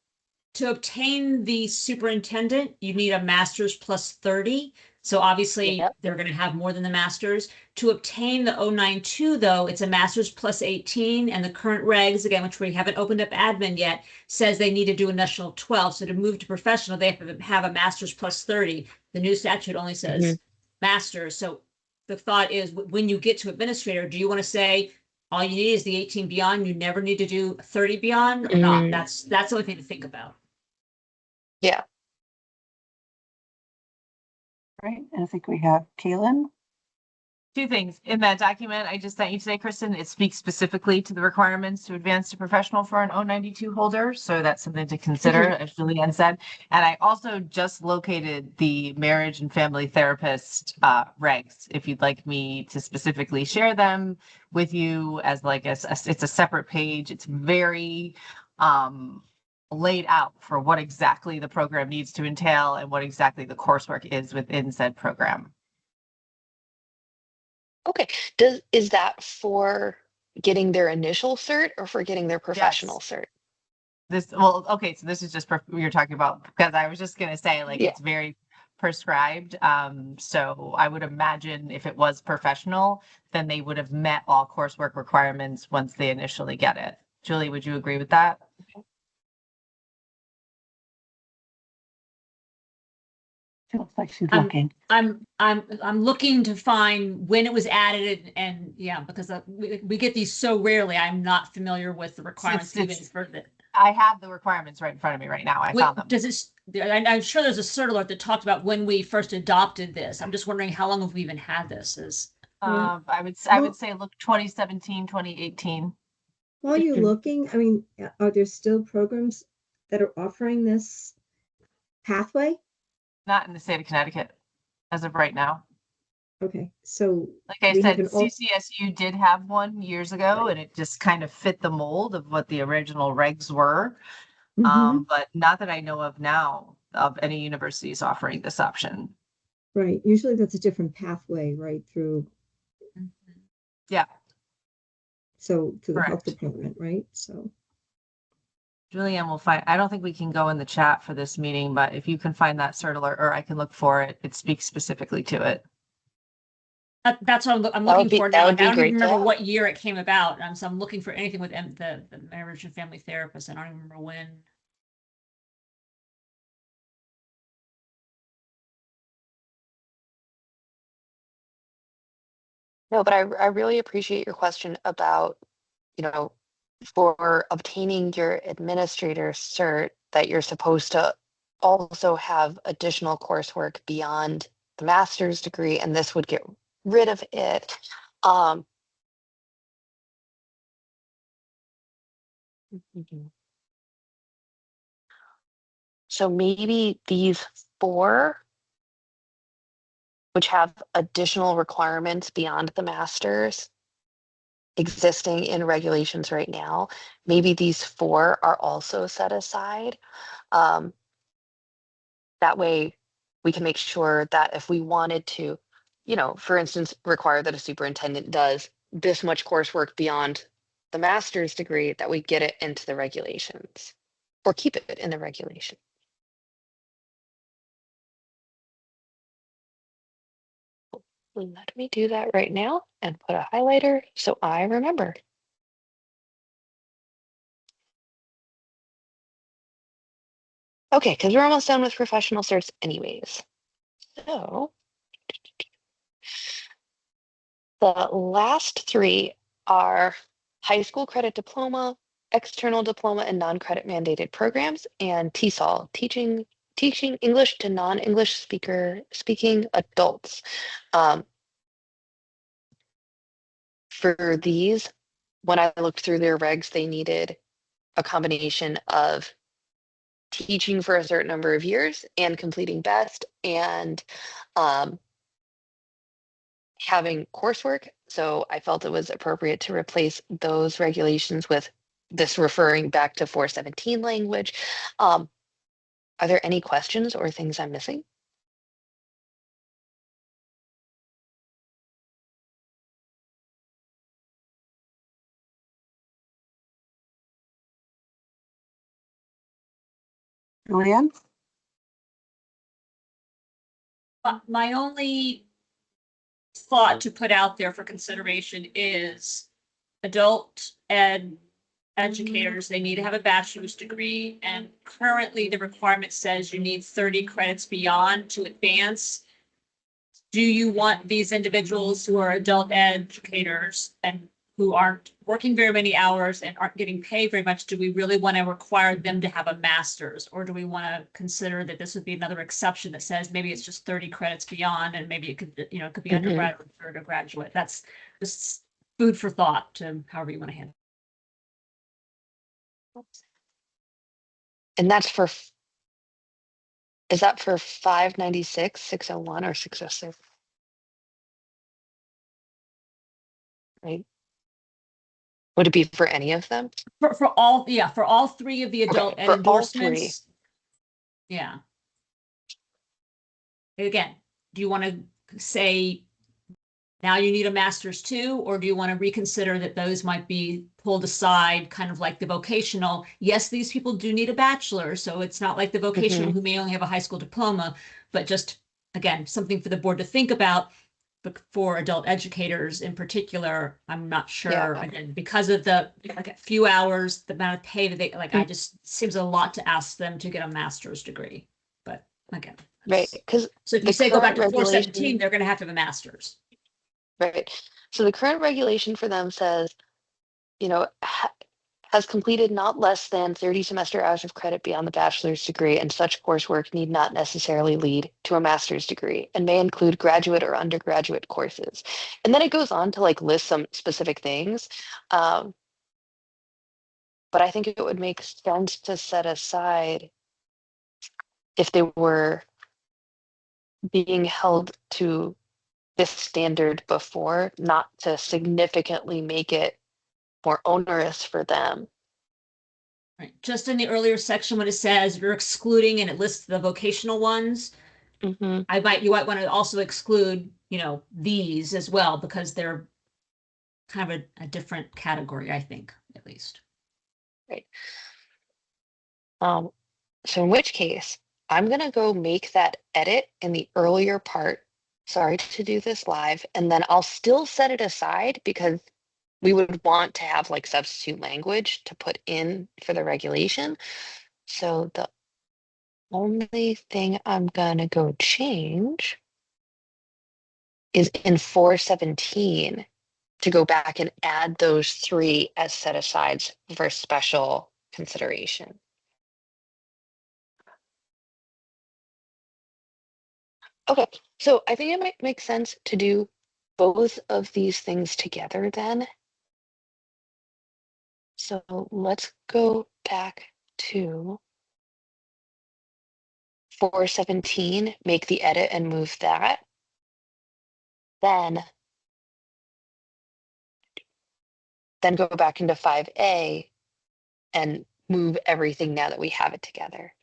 to obtain the superintendent, you need a master's plus 30. So obviously Yep. they're going to have more than the master's. To obtain the 092 though, it's a master's plus 18 and the current regs, again, which we haven't opened up admin yet, says they need to do a national 12. So to move to professional, they have to have a master's plus 30. The new statute only says master's. So the thought is when you get to administrator, do you want to say all you need is the 18 beyond, you never need to do 30 beyond or not. Mm. That's the only thing to think about. Yeah. Right, and I think we have Kaylin. Two things in that document I just sent you today, Kristen. It speaks specifically to the requirements to advance to professional for an O92 holder. So that's something to consider, as Julianne said. And I also just located the marriage and family therapist regs. If you'd like me to specifically share them with you as like it's a separate page. It's very laid out for what exactly the program needs to entail and what exactly the coursework is within said program. Okay. Is that for getting their initial cert or for getting their professional cert? Okay, so this is just you're talking about, because I was just gonna say, like, Yeah. it's very prescribed. So I would imagine if it was professional, then they would have met all coursework requirements once they initially get it. Julie, would you agree with that? Feels like she's I'm- looking. I'm looking to find when it was added and yeah, because we get these so rarely, I'm not familiar with the requirements even it's- for the. I have the requirements right in front of me right now. I found them. Does this, I'm sure there's a cert alert that talked about when we first adopted this. I'm just wondering how long have we even had this is. I would Well- say look 2017, 2018. While you're Mhm. looking, I mean, are there still programs that are offering this pathway? Not in the state of Connecticut as of right now. Okay, so Like I we have said, an al- CCSU did have one years ago and it just kind of fit the mold of what the original regs were. Mhm, But not that I know of now of any universities offering this option. right, usually that's a different pathway, right, through, Yeah, so through the health correct. department, right? So, Julianne will find, I don't think we can go in the chat for this meeting, but if you can find that cert alert, or I can look for it, it speaks specifically to it. That's what I'm That would looking be- for that now. would Like, be I don't great even to remember have. what year it came about. So I'm looking for anything with the marriage and family therapist. I don't even remember when. No, but I really appreciate your question about, for obtaining your administrator cert, that you're supposed to also have additional coursework beyond the master's degree, and this would get rid of it. So maybe these 4, which have additional requirements beyond the master's existing in regulations right now, maybe these 4 are also set aside. That way we can make sure that if we wanted to, for instance, require that a superintendent does this much coursework beyond the master's degree, that we get it into the regulations or keep it in the regulation. Let me do that right now and put a highlighter so I remember. Okay, because we're almost done with professional certs anyways. So the last 3 are high school credit diploma, external diploma and non-credit mandated programs, and TESOL, teaching English to non-English speaking adults. For these, when I looked through their regs, they needed a combination of teaching for a certain number of years and completing BEST and having coursework. So I felt it was appropriate to replace those regulations with this referring back to 417 language. Are there any questions or things I'm missing? Julianne? My only thought to put out there for consideration is adult educators, they need to have a bachelor's degree, and currently the requirement says you need 30 credits beyond to advance. Do you want these individuals who are adult educators and who aren't working very many hours and aren't getting paid very much, do we really want to require them to have a master's? Or do we want to consider that this would be another exception that says maybe it's just 30 credits beyond and maybe it could, you know, it could be Mhm. undergraduate or a graduate. That's just food for thought to however you want to handle it. And that's for, is that for 596, 601, or 606? Right? Would it be for any of them? For all, yeah, for all three of the Okay, adult ed for all three. endorsements. Yeah. Again, do you want to say now you need a master's too, or do you want to reconsider that those might be pulled aside, kind of like the vocational? Yes, these people do need a bachelor, so it's not like the vocational who may only have a high school diploma, but just, again, something for the board to think about. But for adult educators in particular, I'm not sure, Yeah. again, because of the like a few hours, the amount of pay that they like, I just seems a lot to ask them to get a master's degree. But again, Right, that's- because so if the you say go back current to 417, regulation- they're going to have to have a master's. right. So the current regulation for them says, you know, has completed not less than 30 semester hours of credit beyond the bachelor's degree, and such coursework need not necessarily lead to a master's degree and may include graduate or undergraduate courses. And then it goes on to like list some specific things. But I think it would make sense to set aside if they were being held to this standard before, not to significantly make it more onerous for them. Right. Just in the earlier section when it says you're excluding and it lists the vocational ones, you might want to also exclude, you know, these as well, because they're kind of a different category, I think, at least. Right. So in which case, I'm gonna go make that edit in the earlier part. Sorry to do this live, and then I'll still set it aside because we would want to have like substitute language to put in for the regulation. So the only thing I'm gonna go change is in 417 to go back and add those three as set asides for special consideration. Okay, so I think it might make sense to do both of these things together then. So let's go back to 417, make the edit and move that. Then go back into 5A and move everything now that we have it together.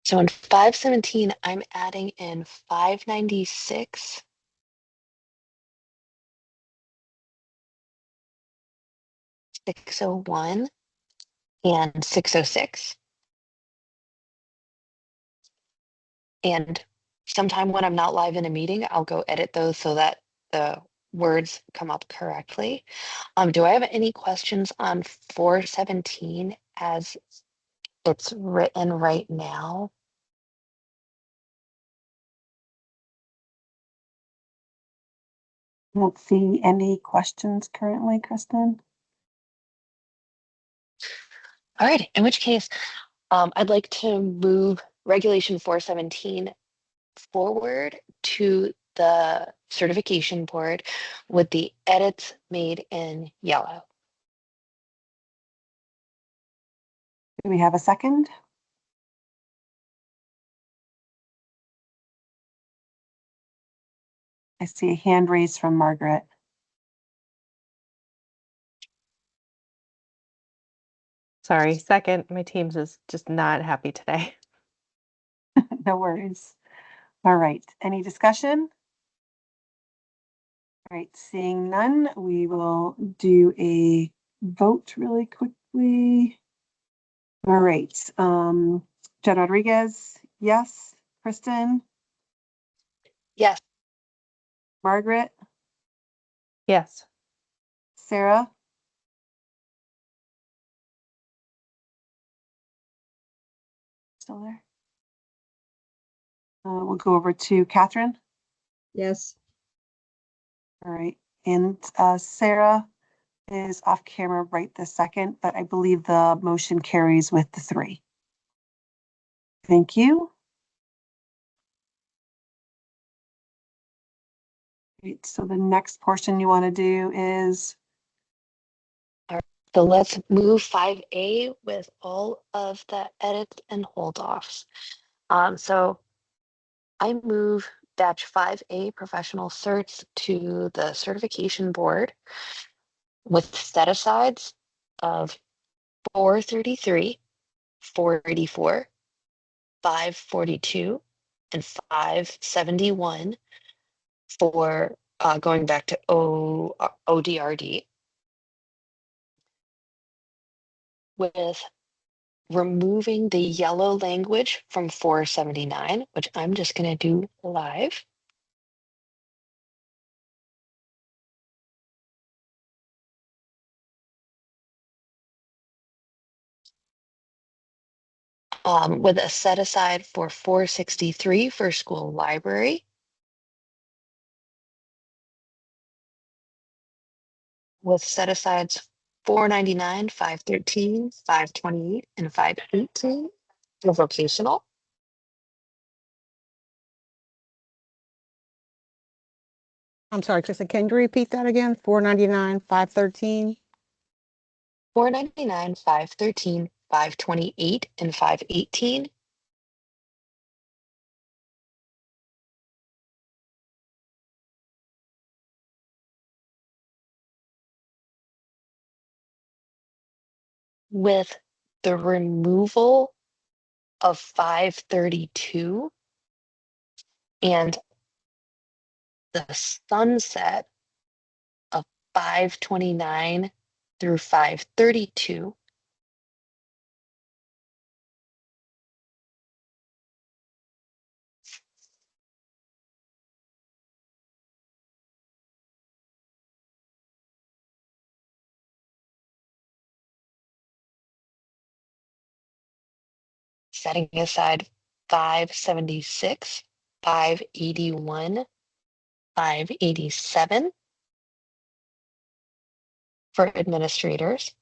So in 517, I'm adding in 596, 601, and 606. And sometime when I'm not live in a meeting, I'll go edit those so that the words come up correctly. Do I have any questions on 417 as it's written right now? I don't see any questions currently, Kristen. All right, in which case, I'd like to move Regulation 417 forward to the certification board with the edits made in yellow. Do we have a second? I see a hand raised from Margaret. Sorry, second, my Teams is just not happy today. No worries. All right, any discussion? All right, seeing none, we will do a vote really quickly. All right, Jen Rodriguez, yes. Kristen, Yes. Margaret, Yes. Sarah, still there? We'll go over to Catherine. Yes. All right. And Sarah is off camera right this second, but I believe the motion carries with the 3. Thank you. Great. So the next portion you want to do is, So let's move 5A with all of the edits and hold-offs. So I move batch 5A professional certs to the certification board with set-asides of 433, 484, 542, and 571 for going back to ODRD, with removing the yellow language from 479, which I'm just going to do live. With a set aside for 463 for school library. With set asides 499, 513, 528, and 518 for vocational. I'm sorry, Kristen, can you repeat that again? 499, 513? 499, 513, 528, and 518. With the removal of 532 and the sunset of 529 through 532. Setting aside 576, 581, 587 for administrators.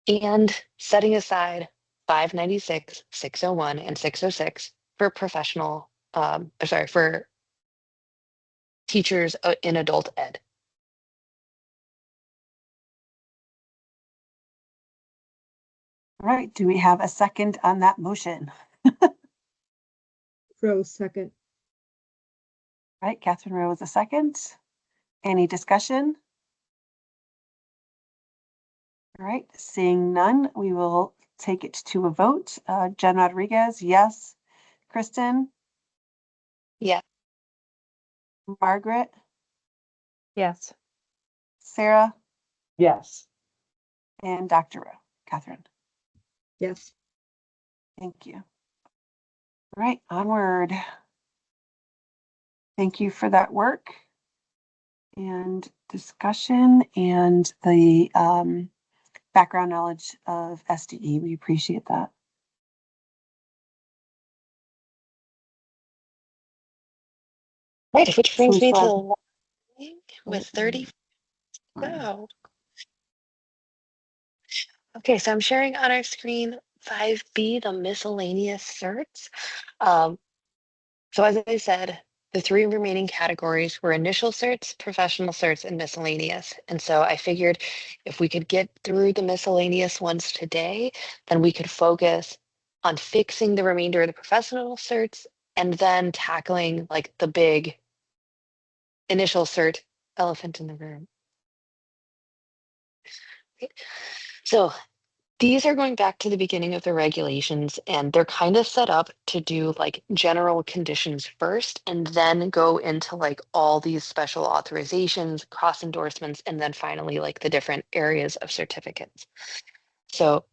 And setting aside 596, 601, and 606 for professional, for teachers in adult ed. all right, do we have a second on that motion? Rose, second. All right, Catherine Rowe is a second. Any discussion? All right, seeing none, we will take it to a vote. Jen Rodriguez, yes. Kristen, Yeah. Margaret, Yes. Sarah, Yes. and Dr. Rowe. Catherine, Yes. thank you. All right, onward. Thank you for that work and discussion and the background knowledge of SDE. We appreciate that. Right, which brings we me to still the have- line with 30. Go. Okay, so I'm sharing on our screen 5B, the miscellaneous certs. So as I said, the 3 remaining categories were initial certs, professional certs, and miscellaneous. And so I figured if we could get through the miscellaneous ones today, then we could focus on fixing the remainder of the professional certs and then tackling like the big initial cert elephant in the room. So These are going back to the beginning of the regulations, and they're kind of set up to do like general conditions first and then go into like all these special authorizations, cross endorsements, and then finally like the different areas of certificates. So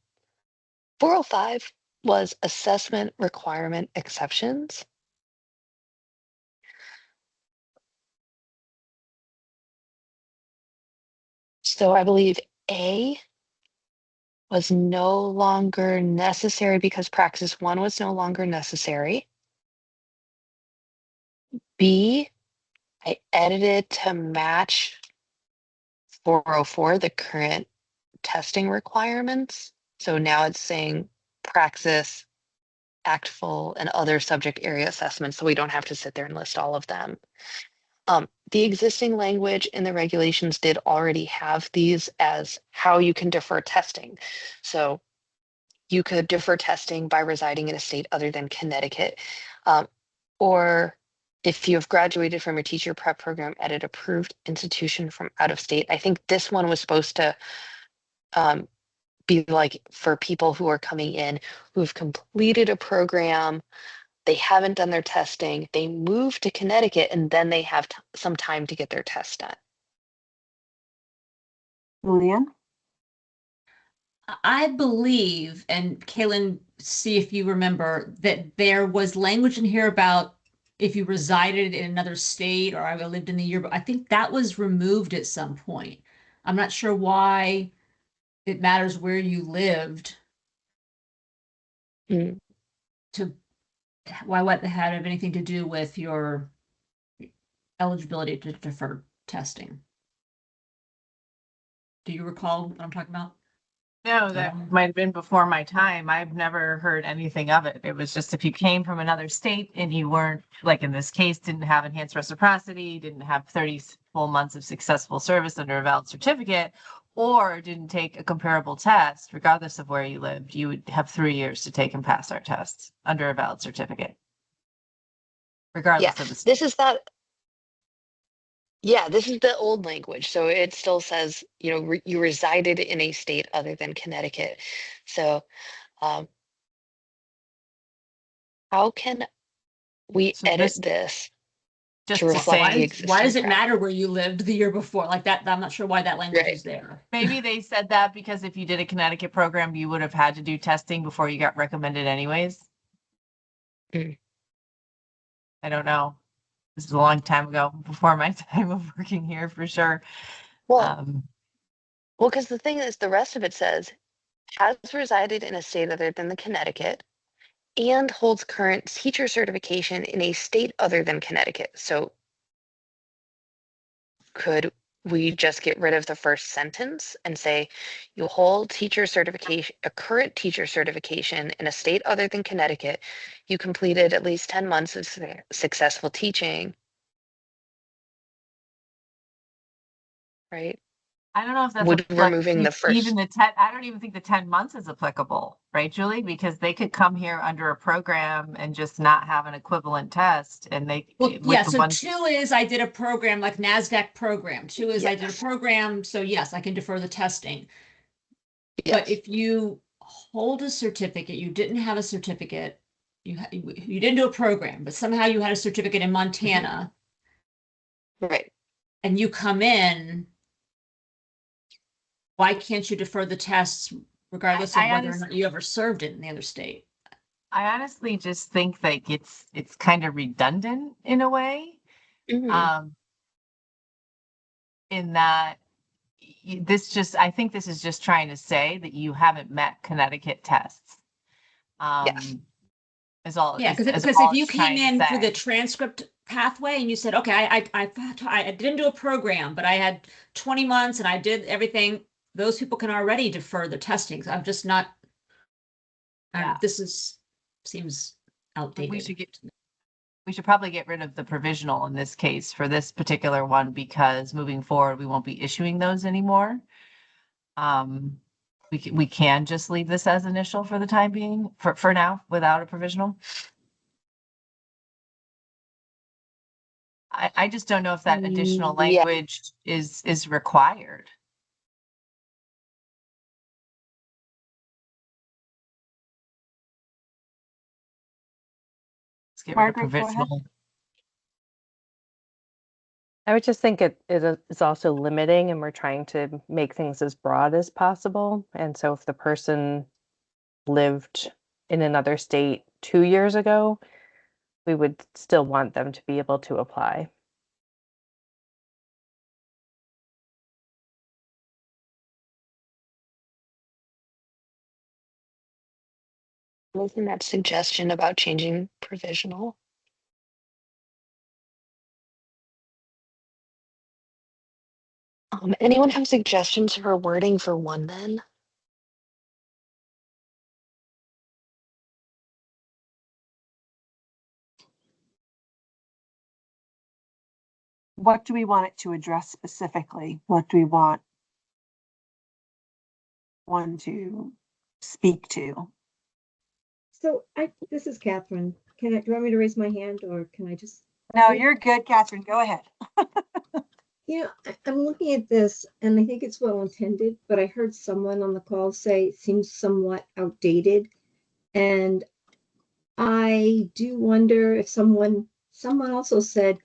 405 was assessment requirement exceptions. So I believe A was no longer necessary because praxis 1 was no longer necessary. B, I edited to match 404, the current testing requirements. So now it's saying praxis, actful, and other subject area assessments, so we don't have to sit there and list all of them. The existing language in the regulations did already have these as how you can defer testing. So you could defer testing by residing in a state other than Connecticut, or if you have graduated from a teacher prep program at an approved institution from out of state. I think this one was supposed to be like for people who are coming in who've completed a program, they haven't done their testing, they move to Connecticut, and then they have some time to get their test done. Julianne? I believe, and Kaylin, see if you remember, that there was language in here about if you resided in another state or I lived in the year, but I think that was removed at some point. I'm not sure why it matters where you lived Mm. to why what that had anything to do with your eligibility to defer testing. Do you recall what I'm talking about? No, that might have been before my time. I've never heard anything of it. It was just if you came from another state and you weren't, like in this case, didn't have enhanced reciprocity, didn't have 30 full months of successful service under a valid certificate, or didn't take a comparable test, regardless of where you lived, you would have 3 years to take and pass our tests under a valid certificate. Regardless of the state. This is that. Yeah, this is the old language. So it still says, you know, you resided in a state other than Connecticut. So how can we So edit just- this Just to to reflect the say, existing Why does it practice? matter where you lived the year before? Like that, I'm not sure why that language Right. is there. maybe they said that because if you did a Connecticut program, you would have had to do testing before you got recommended anyways. Mm. I don't know. This is a long time ago, before my time of working here for sure. Well, because the thing is, the rest of it says, has resided in a state other than the Connecticut and holds current teacher certification in a state other than Connecticut. So could we just get rid of the first sentence and say you hold teacher certification, a current teacher certification in a state other than Connecticut, you completed at least 10 months of successful teaching, right? I don't know if that's Would like removing the even first, the 10, I don't even think the 10 months is applicable, right, Julie? Because they could come here under a program and just not have an equivalent test and they Well, with yeah, the so ones 2 is I did a program like NASDAQ program. 2 is I did a Yes. program, so yes, I can defer the testing. yes. But if you hold a certificate, you didn't have a certificate, you didn't do a program, but somehow you had a certificate in Montana Right. and you come in, why can't you defer the tests regardless of I whether or not you ever served it in the other state? I honestly just think like it's kind of redundant in a way. Mhm. In that I think this is just trying to say that you haven't met Connecticut tests. Yes. Is all. Yeah, is because all if you it's came trying to in for the say. transcript pathway and you said, okay, I didn't do a program, but I had 20 months and I did everything, those people can already defer the testing. So I'm just not, Yeah. seems We outdated. should probably get rid of the provisional in this case for this particular one because moving forward, we won't be issuing those anymore. We can just leave this as initial for the time being, for now, without a provisional. I just don't know if that additional Yeah. language is required. get rid of Margaret, go ahead. provisional. I would just think it's also limiting, and we're trying to make things as broad as possible. And so if the person lived in another state 2 years ago, we would still want them to be able to apply. Making that suggestion about changing provisional. Anyone have suggestions for wording for one then? What do we want it to address specifically? What do we want one to speak to? So this is Catherine. Do you want me to raise my hand or can I just? No, you're good, Catherine. Go ahead. I'm looking at this and I think it's well intended, but I heard someone on the call say it seems somewhat outdated. And I do wonder if someone also said,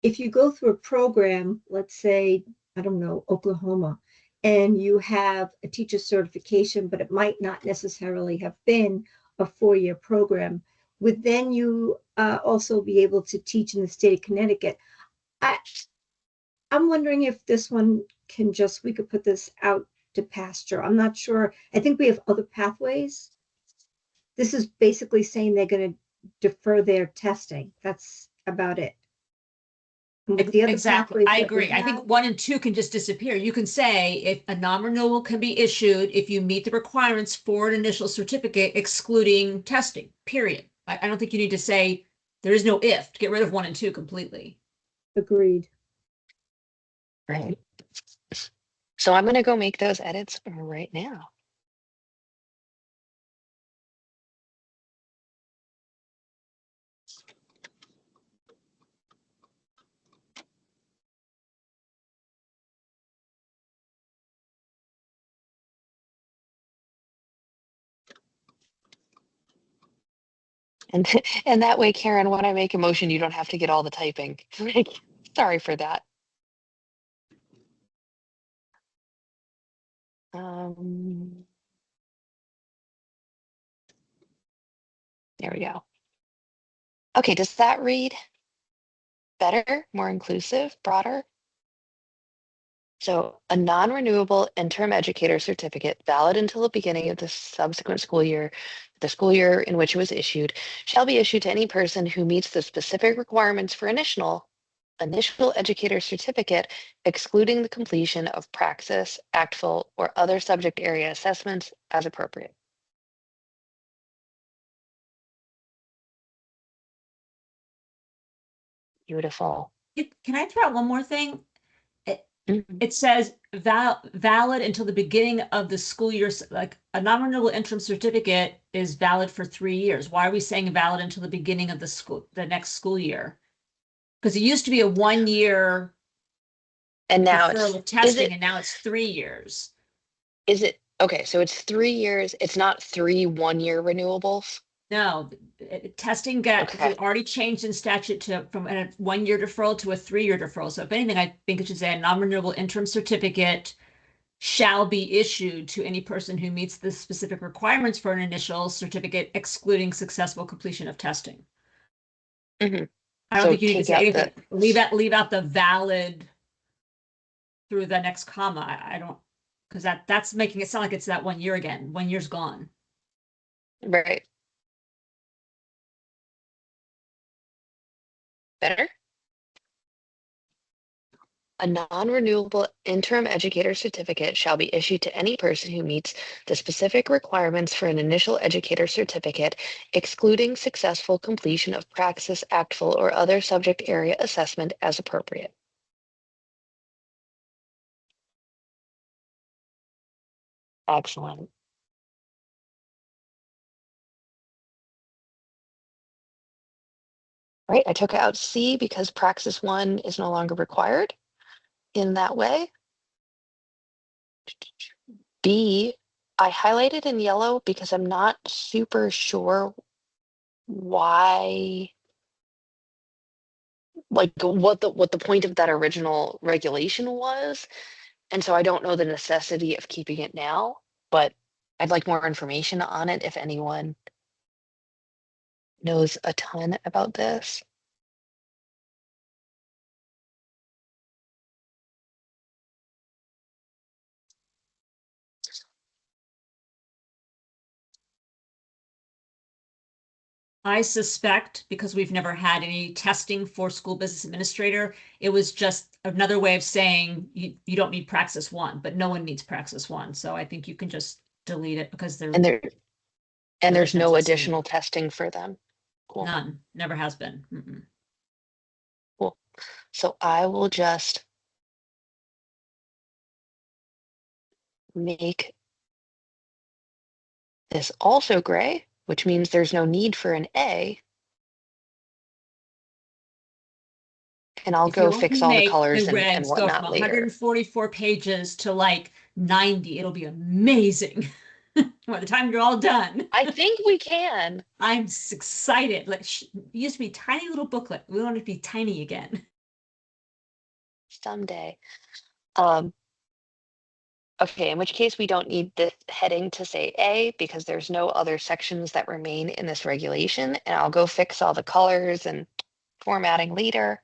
if you go through a program, let's say, I don't know, Oklahoma, and you have a teacher certification, but it might not necessarily have been a 4-year program, would then you also be able to teach in the state of Connecticut? I'm wondering if this one we could put this out to pasture. I'm not sure. I think we have other pathways. This is basically saying they're going to defer their testing. That's about it. And with the other Exactly. pathways I that we agree. I think have- 1 and 2 can just disappear. You can say if a non-renewal can be issued if you meet the requirements for an initial certificate, excluding testing, period. I don't think you need to say there is no if to get rid of 1 and 2 completely. Agreed. Right. So I'm going to go make those edits right now. And and that way, Karen, when I make a motion, you don't have to get all the typing. Sorry for that. There we go. Okay, does that read better, more inclusive, broader? So a non-renewable interim educator certificate valid until the beginning of the subsequent school year, the school year in which it was issued, shall be issued to any person who meets the specific requirements for initial educator certificate, excluding the completion of praxis, ACTFL, or other subject area assessments as appropriate. Beautiful. Can I throw out one more thing? Mhm. It says valid until the beginning of the school year, like a non-renewable interim certificate is valid for 3 years. Why are we saying valid until the beginning of the next school year? Because it used to be a 1 year And now deferral of testing, and now it's 3 years. is it, okay, so it's 3 years, it's not 3 1-year renewables? No, testing got Okay. already changed in statute from a 1 year deferral to a 3 year deferral. So if anything, I think it should say a non-renewable interim certificate shall be issued to any person who meets the specific requirements for an initial certificate, excluding successful completion of testing. Mhm. I don't So think you need to take say out anything. Leave out the valid through the next comma. I don't, because that's making it sound like it's that 1 year again. 1 year's gone. Right. Better? A non-renewable interim educator certificate shall be issued to any person who meets the specific requirements for an initial educator certificate, excluding successful completion of praxis, ACTFL, or other subject area assessment as appropriate. Excellent. Right, I took out C because praxis 1 is no longer required in that way. B, I highlighted in yellow because I'm not super sure why like what the point of that original regulation was. And so I don't know the necessity of keeping it now, but I'd like more information on it if anyone knows a ton about this. I suspect, because we've never had any testing for school business administrator, it was just another way of saying you don't need Praxis 1, but no one needs Praxis 1. So I think you can just delete it because And there there's is no testing. additional testing for them. Cool. None, never has been. Mm-mm. Cool. So I will just make this also gray, which means there's no need for an A. And I'll If go you fix only all the make colors the and regs go from whatnot later. 144 pages to like 90, it'll be amazing. By the time you're all done. I think we can. I'm excited. Like it used to be tiny little booklet. We want it to be tiny again. Someday. Okay, in which case we don't need this heading to say A because there's no other sections that remain in this regulation, and I'll go fix all the colors and formatting later.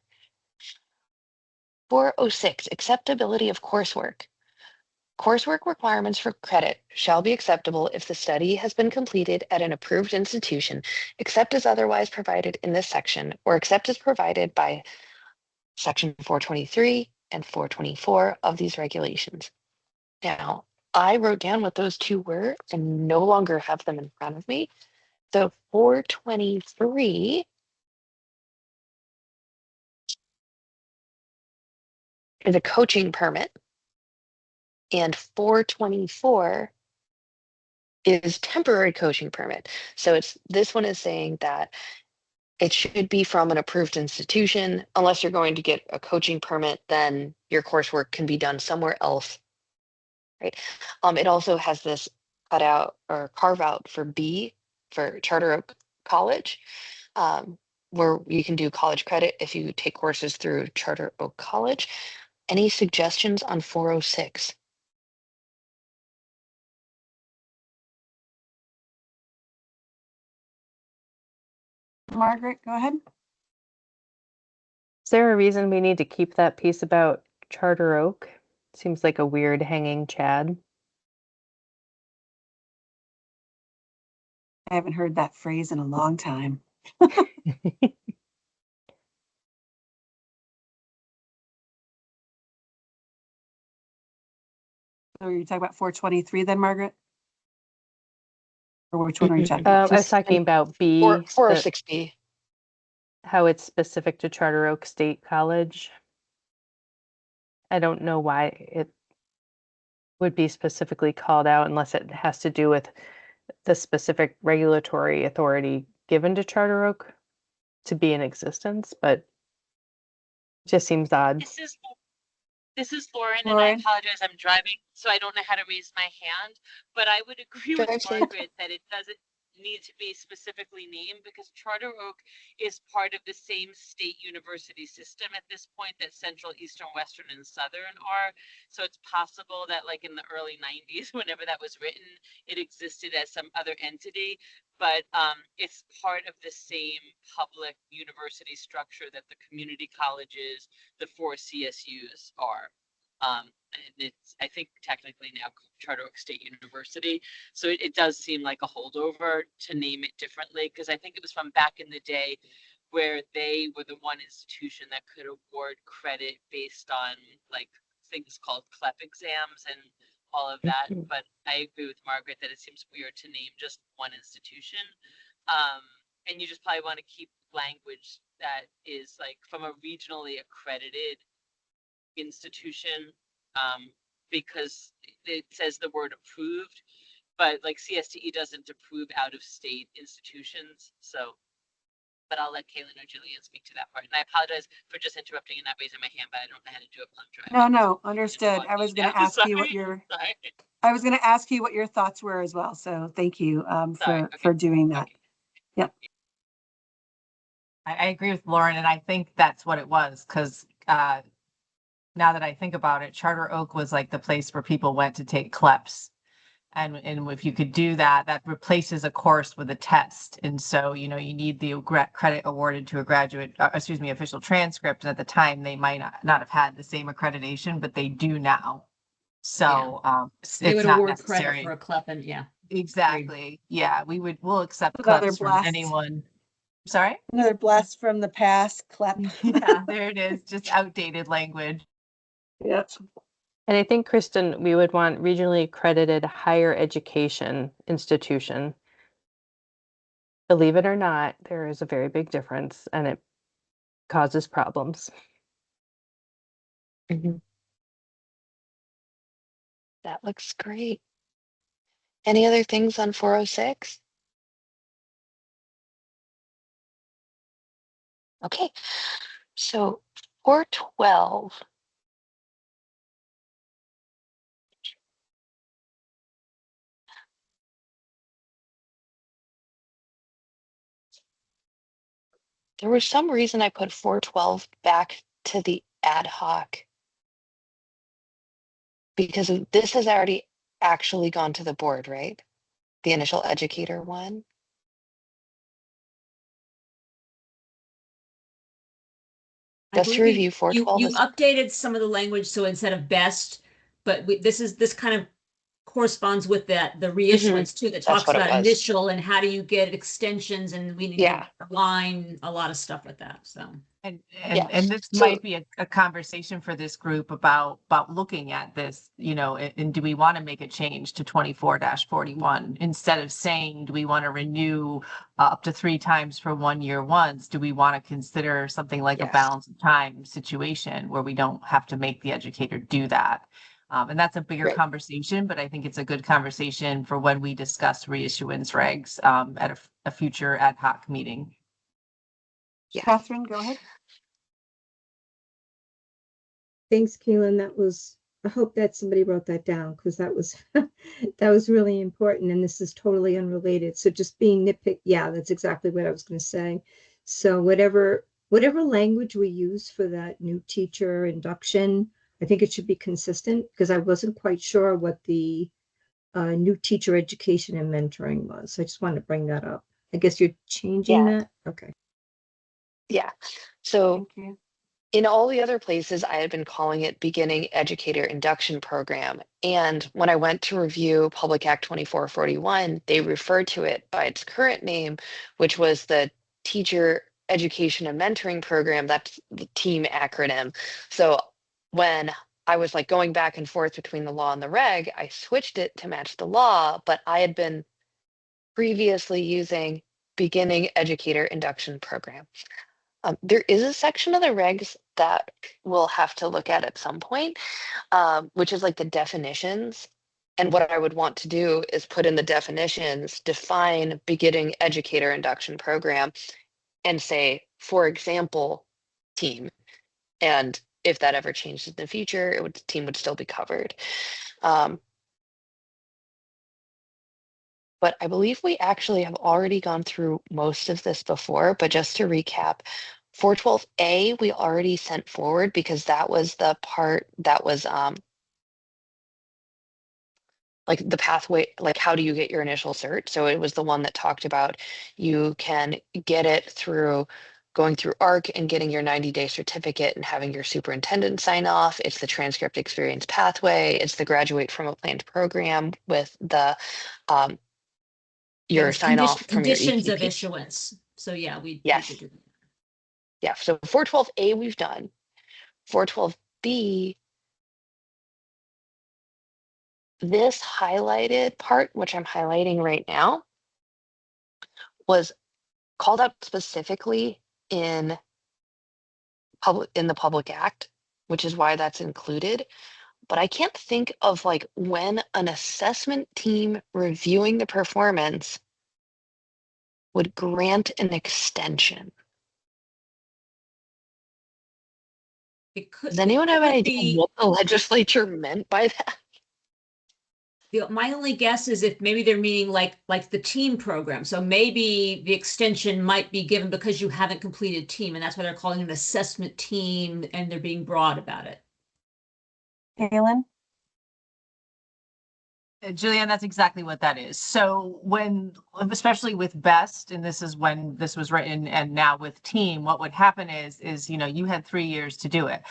406, acceptability of coursework. Coursework requirements for credit shall be acceptable if the study has been completed at an approved institution, except as otherwise provided in this section, or except as provided by section 423 and 424 of these regulations. Now, I wrote down what those two were and no longer have them in front of me. So 423 is a coaching permit, and 424 is temporary coaching permit. So this one is saying that it should be from an approved institution. Unless you're going to get a coaching permit, then your coursework can be done somewhere else, right? It also has this cut out or carve out for B for Charter Oak College, where you can do college credit if you take courses through Charter Oak College. Any suggestions on 406? Margaret, go ahead. Is there a reason we need to keep that piece about Charter Oak? Seems like a weird hanging chad. I haven't heard that phrase in a long time. So you're talking about 423 then, Margaret? Or which one are you talking about? I was talking about B, 406B. how it's specific to Charter Oak State College. I don't know why it would be specifically called out unless it has to do with the specific regulatory authority given to Charter Oak to be in existence, but it just seems odd. This is Lauren, and I Lauren? apologize. I'm driving, so I don't know how to raise my hand. But I would agree with Drive safe. Margaret that it doesn't need to be specifically named because Charter Oak is part of the same state university system at this point that Central, Eastern, Western, and Southern are. So it's possible that like in the early 90s, whenever that was written, it existed as some other entity, but it's part of the same public university structure that the community colleges, the 4 CSUs are. And it's, I think, technically now Charter Oak State University. So it does seem like a holdover to name it differently, because I think it was from back in the day where they were the one institution that could award credit based on like things called CLEP exams and all of that. But I agree with Margaret that it seems weird to name just one institution. And you just probably want to keep language that is like from a regionally accredited institution, because it says the word approved, but like CSTE doesn't approve out of state institutions. So, but I'll let Kaylin or Jillian speak to that part. And I apologize for just interrupting and not raising my hand, but I don't know how to do it while I'm driving. No, understood. I was going to ask you what your I was going to ask you what your thoughts were as well. So thank you for doing that. Okay. Yep. I agree with Lauren, and I think that's what it was, because now that I think about it, Charter Oak was like the place where people went to take CLEPs. And if you could do that, that replaces a course with a test. And so, you know, you need the credit awarded to a graduate, official transcript. And at the time, they might not have had the same accreditation, but they do now. So They it's would not award credit necessary. for a CLEP and yeah. Exactly. Yeah, we'll accept Another CLEPs from blast. anyone. Sorry? Another blast from the past, clap. Yeah, there it is. Just outdated language. Yep. And I think, Kristen, we would want regionally accredited higher education institution. Believe it or not, there is a very big difference, and it causes problems. That looks great. Any other things on 406? Okay, so 412. There was some reason I put 412 back to the ad hoc, because this has already actually gone to the board, right? The initial educator one. Just to believe review, 412 you is updated some of the language, so instead of best, but this kind of corresponds with the reissuance too, that talks what it about was. initial and how do you get extensions, and we need Yeah. to align a lot of stuff with that, so. And this So- might be a conversation for this group about looking at this, you know, and do we want to make a change to 24-41 instead of saying, do we want to renew up to 3 times for 1 year once? Do we want to consider something like a Yes. balance of time situation where we don't have to make the educator do that? And that's a bigger Right. conversation, but I think it's a good conversation for when we discuss reissuance regs at a future ad hoc meeting. Yeah. Catherine, go ahead. Thanks, Kaylin. I hope that somebody wrote that down because that was that was really important, and this is totally unrelated. So just being nitpick, yeah, that's exactly what I was going to say. So whatever language we use for that new teacher induction, I think it should be consistent because I wasn't quite sure what the new teacher education and mentoring was. So I just wanted to bring that up. I guess you're changing Yeah. that? Okay. Yeah. So Thank you. in all the other places, I had been calling it Beginning Educator Induction Program. And when I went to review Public Act 2441, they referred to it by its current name, which was the Teacher Education and Mentoring Program. That's the TEAM acronym. So when I was like going back and forth between the law and the reg, I switched it to match the law, but I had been previously using Beginning Educator Induction Program. There is a section of the regs that we'll have to look at some point, which is like the definitions. And what I would want to do is put in the definitions, define beginning educator induction program, and say, for example, team. And if that ever changed in the future, team would still be covered. But I believe we actually have already gone through most of this before, but just to recap, 412A, we already sent forward because that was the part that was like the pathway, like how do you get your initial cert? So it was the one that talked about you can get it through going through ARC and getting your 90-day certificate and having your superintendent sign off. It's the transcript experience pathway. It's the graduate from a planned program with the your Yes, sign off from your conditions of EQP. issuance. So yeah, we Yes. could do that. Yeah, so 412A we've done. 412B, this highlighted part, which I'm highlighting right now, was called out specifically in the Public Act, which is why that's included. But I can't think of like when an assessment team reviewing the performance would grant an extension. It could. Does anyone have could any idea be- what the legislature meant by that? my only guess is if maybe they're meaning like the team program. So maybe the extension might be given because you haven't completed team, and that's why they're calling it an assessment team, and they're being broad about it. Kaylin? Julianne, that's exactly what that is. So when, especially with BEST, and this is when this was written, and now with team, what would happen is, you know, you had 3 years to do it,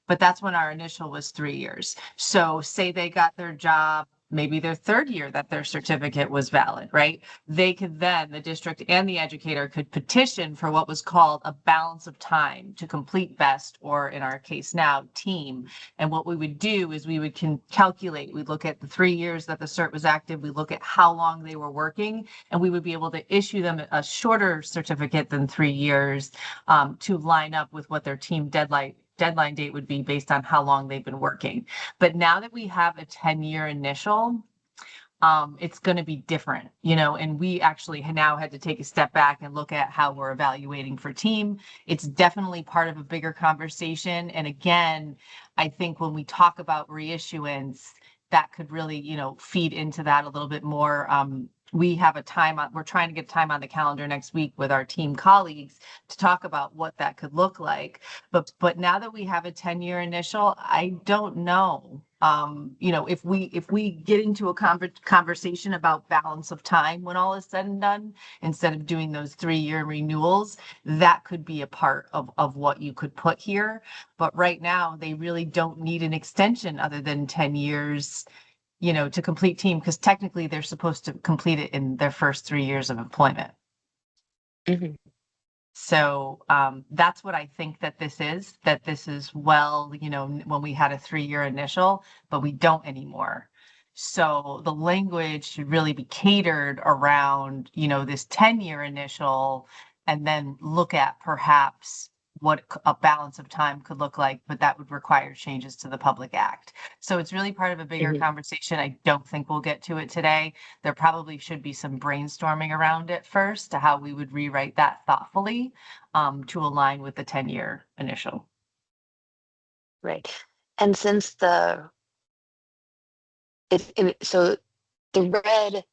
but that's when our initial was 3 years. So say they got their job, maybe their 3rd year that their certificate was valid, right? They could then, the district and the educator could petition for what was called a balance of time to complete BEST, or in our case now, team. And what we would do is we would calculate, we'd look at the 3 years that the cert was active, we look at how long they were working, and we would be able to issue them a shorter certificate than 3 years to line up with what their team deadline date would be based on how long they've been working. But now that we have a 10-year initial, it's going to be different, you know, and we actually now had to take a step back and look at how we're evaluating for team. It's definitely part of a bigger conversation. And again, I think when we talk about reissuance, that could really, you know, feed into that a little bit more. We have we're trying to get time on the calendar next week with our team colleagues to talk about what that could look like. But now that we have a 10-year initial, I don't know. You know, if we get into a conversation about balance of time when all is said and done, instead of doing those 3-year renewals, that could be a part of what you could put here. But right now, they really don't need an extension other than 10 years, you know, to complete team, because technically they're supposed to complete it in their first 3 years of employment. So that's what I think that this is, well, you know, when we had a 3-year initial, but we don't anymore. So the language should really be catered around, you know, this 10-year initial, and then look at perhaps what a balance of time could look like, but that would require changes to the Public Act. So it's really part of a bigger conversation. I don't think we'll get to it today. There probably should be some brainstorming around it first to how we would rewrite that thoughtfully to align with the 10-year initial. Right. And since so the red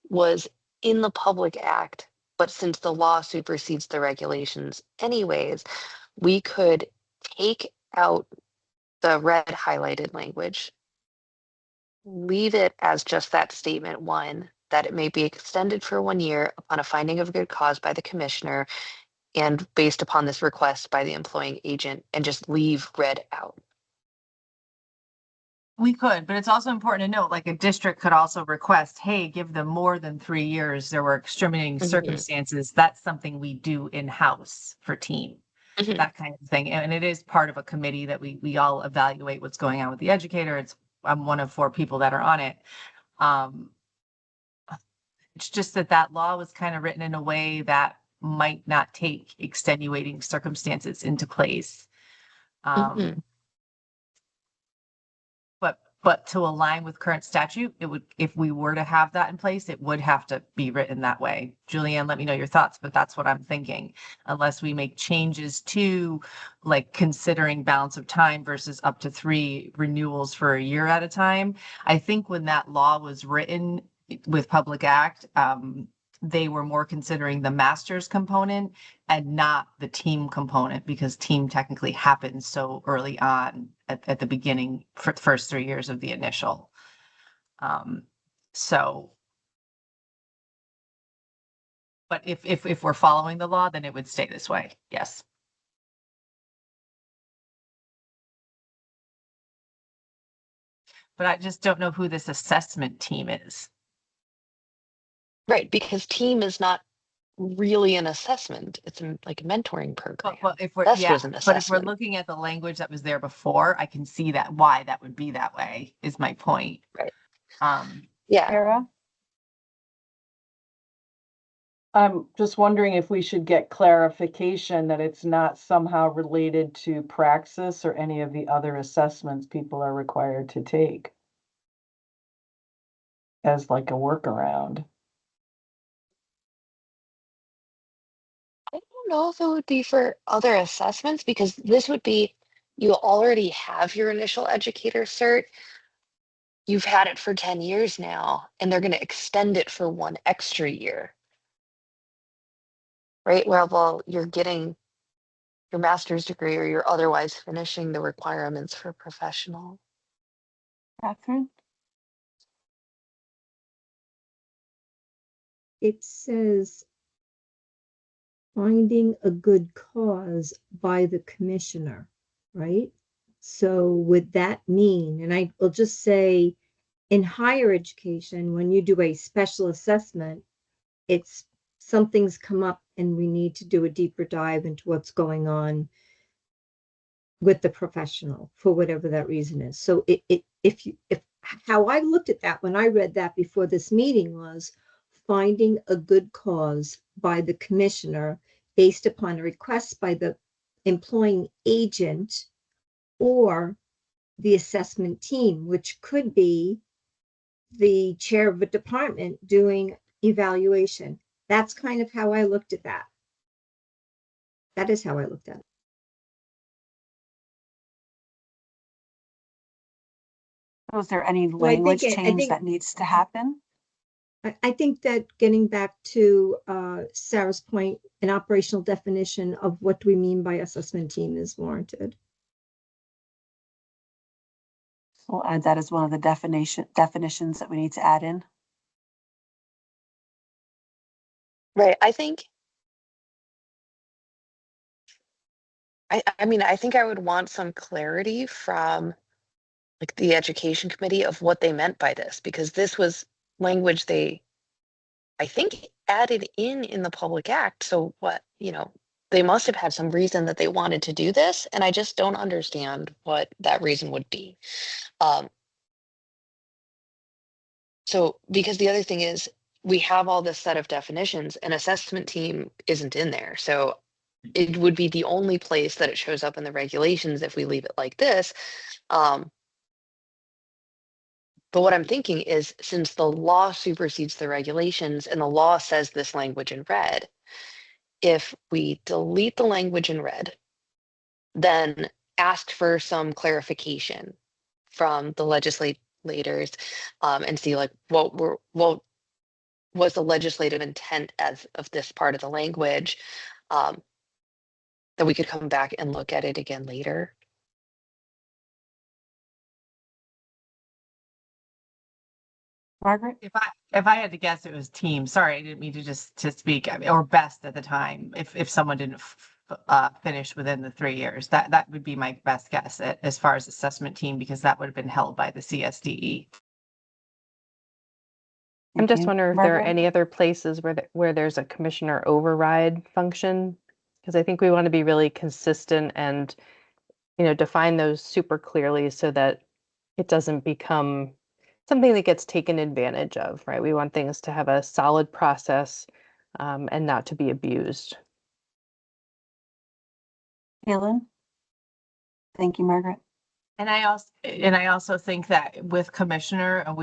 was in the Public Act, but since the law supersedes the regulations anyways, we could take out the red highlighted language, leave it as just that statement 1, that it may be extended for 1 year upon a finding of good cause by the commissioner and based upon this request by the employing agent, and just leave red out. We could, but it's also important to note, like a district could also request, hey, give them more than 3 years. There were extenuating circumstances. That's something we do in-house for team, that kind of thing. And it is part of a committee that we all evaluate what's going on with the educator. I'm one of 4 people that are on it. It's just that law was kind of written in a way that might not take extenuating circumstances into place. But to align with current statute, it would, if we were to have that in place, it would have to be written that way. Julianne, let me know your thoughts, but that's what I'm thinking. Unless we make changes to, like, considering balance of time versus up to 3 renewals for a year at a time. I think when that law was written with Public Act, they were more considering the master's component and not the team component, because team technically happens so early on at the beginning for the first 3 years of the initial. So, but if we're following the law, then it would stay this way. Yes. But I just don't know who this assessment team is. Right, because team is not really an assessment. It's like a mentoring program. But if we're Best yeah, was an but if we're assessment. looking at the language that was there before, I can see that why that would be that way is my point. Right. Yeah. Sarah? I'm just wondering if we should get clarification that it's not somehow related to Praxis or any of the other assessments people are required to take as like a workaround. I don't know if it would be for other assessments, because this would be, you already have your initial educator cert. you've had it for 10 years now, and they're going to extend it for 1 extra year. Right? Well, you're getting your master's degree or you're otherwise finishing the requirements for professional. Catherine? It says finding a good cause by the commissioner, right? So would that mean, and I will just say, in higher education, when you do a special assessment, it's something's come up and we need to do a deeper dive into what's going on with the professional for whatever that reason is. So if how I looked at that when I read that before this meeting was finding a good cause by the commissioner based upon a request by the employing agent or the assessment team, which could be the chair of a department doing evaluation. That's kind of how I looked at that. That is how I looked at it. Was there any I language think change that needs to happen? I think that getting back to Sarah's point, an operational definition of what do we mean by assessment team is warranted. We'll add that as one of the definitions that we need to add in. Right. I think I think I would want some clarity from like the education committee of what they meant by this, because this was language they, I think, added in the public act. So what, they must have had some reason that they wanted to do this, and I just don't understand what that reason would be. So because the other thing is we have all this set of definitions and assessment team isn't in there. So it would be the only place that it shows up in the regulations if we leave it like this. But what I'm thinking is, since the law supersedes the regulations and the law says this language in red, if we delete the language in red, then ask for some clarification from the legislators and see like what was the legislative intent of this part of the language, that we could come back and look at it again later. Margaret? If I had to guess, it was team. Sorry, I didn't mean to to speak, or best at the time. If someone didn't finish within the 3 years, that would be my best guess as far as assessment team, because that would have been held by the CSDE. I'm Thank just you. wondering if there are Margaret? any other places where there's a commissioner override function, because I think we want to be really consistent and, define those super clearly so that it doesn't become something that gets taken advantage of, right? We want things to have a solid process, and not to be abused. Helen? Thank you, Margaret. And I also think that with commissioner, and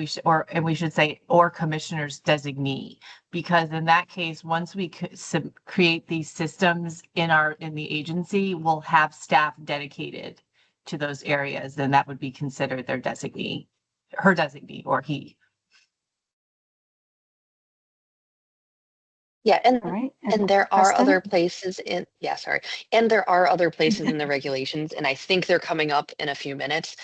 we should say or commissioner's designee, because in that case, once we create these systems in the agency, we'll have staff dedicated to those areas, then that would be considered their designee, her designee, or he. Yeah, and All right. and there are Kristen? other places and there are other places in the regulations, and I think they're coming up in a few minutes,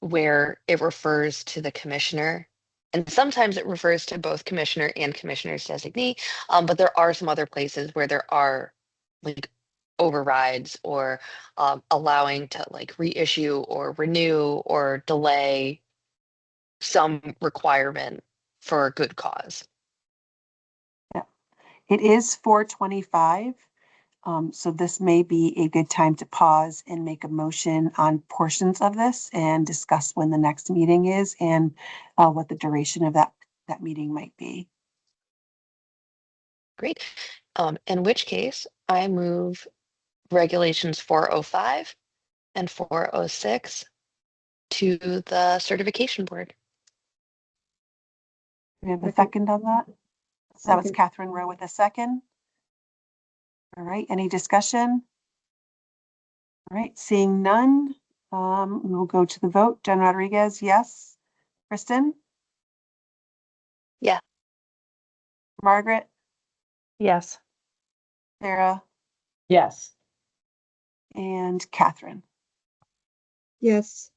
where it refers to the commissioner, and sometimes it refers to both commissioner and commissioner's designee, but there are some other places where there are like overrides or allowing to like reissue or renew or delay some requirement for a good cause. It is 4:25, so this may be a good time to pause and make a motion on portions of this and discuss when the next meeting is and what the duration of that meeting might be. Great. In which case, I move regulations 405 and 406 to the certification board. We have a Second. second on that? So that was Second. Catherine Rowe with a second. All right, any discussion? All right, seeing none, we will go to the vote. Jen Rodriguez, yes. Kristen? Yeah. Margaret? Yes. Sarah? Yes. And Catherine? Yes.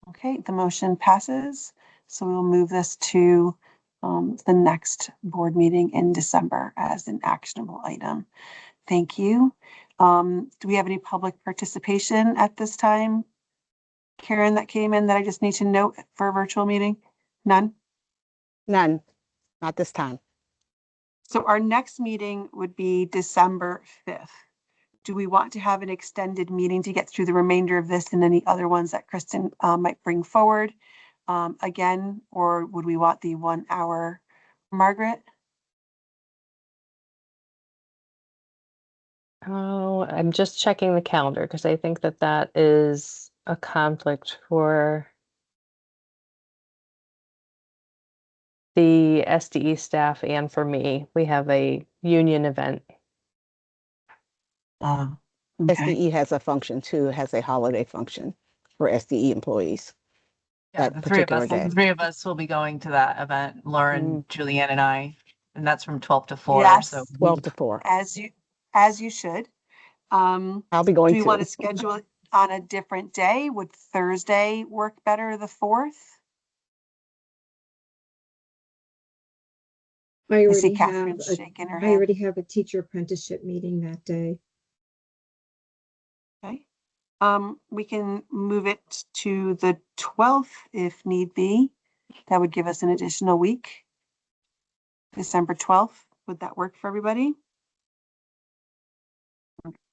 Okay, the motion passes. So we'll move this to the next board meeting in December as an actionable item. Thank you. Do we have any public participation at this time? Karen, that came in that I just need to note for a virtual meeting? None? None, not this time. So our next meeting would be December 5th. Do we want to have an extended meeting to get through the remainder of this and any other ones that Kristen might bring forward again, or would we want the 1 hour? Margaret? Oh, I'm just checking the calendar because I think that that is a conflict for the SDE staff and for me. We have a union event. Okay. SDE has a function too, has a holiday function for SDE employees. Yeah, that the three of particular us, day. the three of us will be going to that event, Lauren, Julianne and I, and that's from 12 to 4. Yes. So 12 to 4. As you should. I'll be Do going we want to to. schedule it on a different day? Would Thursday work better, the 4th? I I see already have Catherine a, shaking her I head. already have a teacher apprenticeship meeting that day. Okay. We can move it to the 12th if need be. That would give us an additional week. December 12th, would that work for everybody?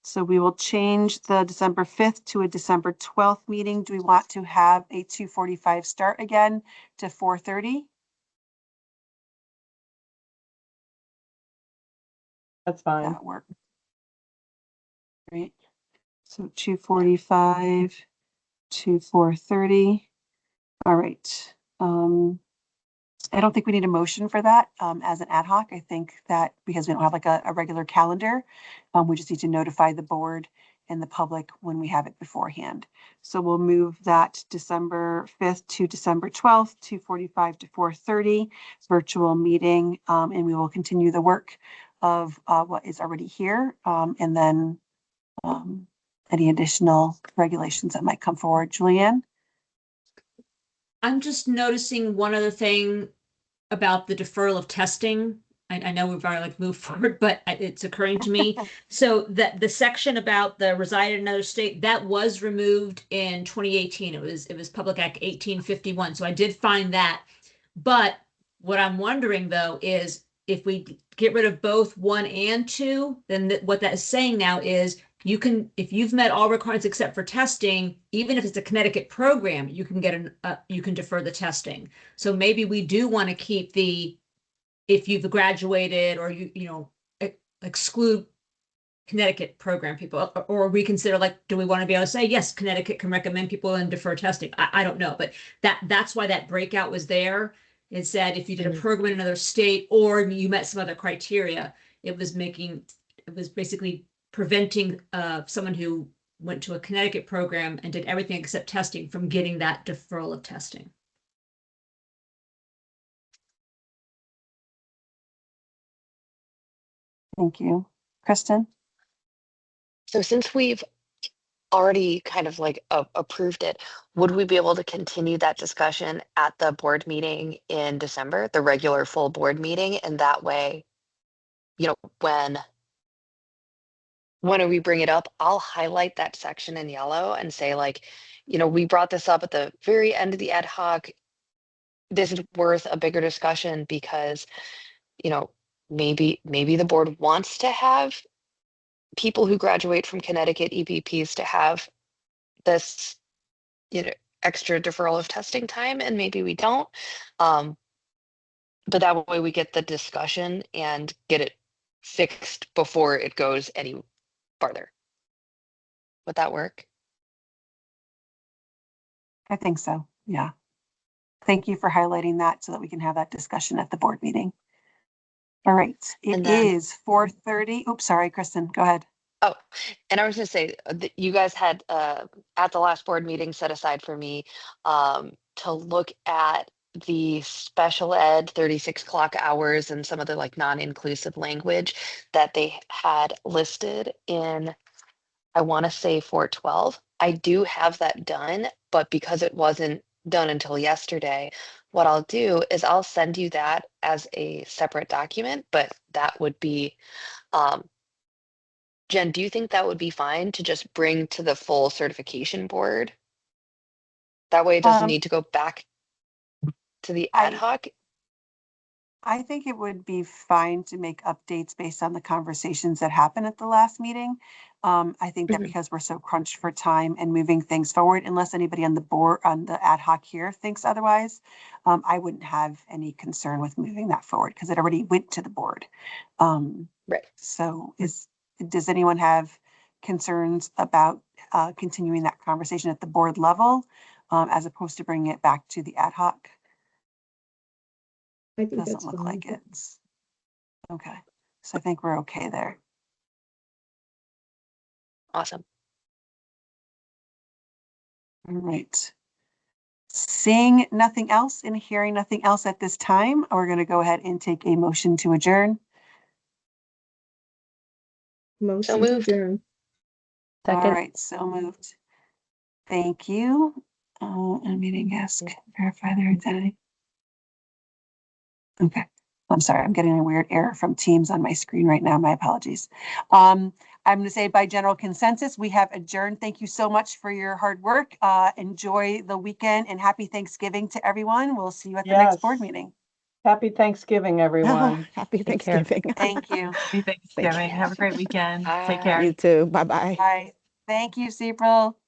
So we will change the December 5th to a December 12th meeting. Do we want to have a 2:45 start again to 4:30? That's fine. That work. Great. So 2:45 to 4:30. All right. I don't think we need a motion for that as an ad hoc. I think that because we don't have like a regular calendar, we just need to notify the board and the public when we have it beforehand. So we'll move that December 5th to December 12th, 2:45 to 4:30 virtual meeting. And we will continue the work of what is already here. And then any additional regulations that might come forward. Julianne? I'm just noticing one other thing about the deferral of testing. I know we've already like moved forward, but it's occurring to me. So that the section about the reside in another state, that was removed in 2018. It was Public Act 1851. So I did find that. But what I'm wondering though is if we get rid of both 1 and 2, then what that is saying now is you can, if you've met all requirements except for testing, even if it's a Connecticut program, you can get you can defer the testing. So maybe we do want to keep if you've graduated or exclude Connecticut program people, or reconsider, like, do we want to be able to say, yes, Connecticut can recommend people and defer testing? I don't know, but that's why that breakout was there. It said if you did a program in another state or you met some other criteria, it was basically preventing someone who went to a Connecticut program and did everything except testing from getting that deferral of testing. Thank you. Kristen? So since we've already kind of like approved it, would we be able to continue that discussion at the board meeting in December, the regular full board meeting? And that way, when we bring it up, I'll highlight that section in yellow and say like, we brought this up at the very end of the ad hoc. This is worth a bigger discussion because, maybe the board wants to have people who graduate from Connecticut EPPs to have this, extra deferral of testing time, and maybe we don't. But that way we get the discussion and get it fixed before it goes any farther. Would that work? I think so. Yeah. Thank you for highlighting that so that we can have that discussion at the board meeting. All right. It is 4:30. Oops, sorry, Kristen, go ahead. Oh, and I was going to say that you guys had at the last board meeting set aside for me to look at the special ed 36 clock hours and some of the like non-inclusive language that they had listed in, I want to say 412. I do have that done, but because it wasn't done until yesterday, what I'll do is I'll send you that as a separate document, but that would be, Jen, do you think that would be fine to just bring to the full certification board? That way it doesn't need to go back to the ad hoc. I think it would be fine to make updates based on the conversations that happened at the last meeting. I think that Mhm. because we're so crunched for time and moving things forward, unless anybody on the board, on the ad hoc here thinks otherwise, I wouldn't have any concern with moving that forward because it already went to the board. Right. So does anyone have concerns about continuing that conversation at the board level as opposed to bringing it back to the ad hoc? I think Doesn't that's look fine. like it's, okay. So I think we're okay there. Awesome. All right. Seeing nothing else and hearing nothing else at this time, we're going to go ahead and take a motion to adjourn. Motion to moved. adjourn. All Second. right, so moved. Thank you. Unmuting guest, verify their identity. Okay, I'm sorry, I'm getting a weird error from Teams on my screen right now. My apologies. I'm going to say by general consensus, we have adjourned. Thank you so much for your hard work. Enjoy the weekend and happy Thanksgiving to everyone. We'll see you at the next board Yes. meeting. Happy Thanksgiving, everyone. Happy Take care. Thanksgiving. Thank you. Happy Thanksgiving. Have a great weekend. Take Bye. care. You too. Bye-bye. Bye. Thank you, April.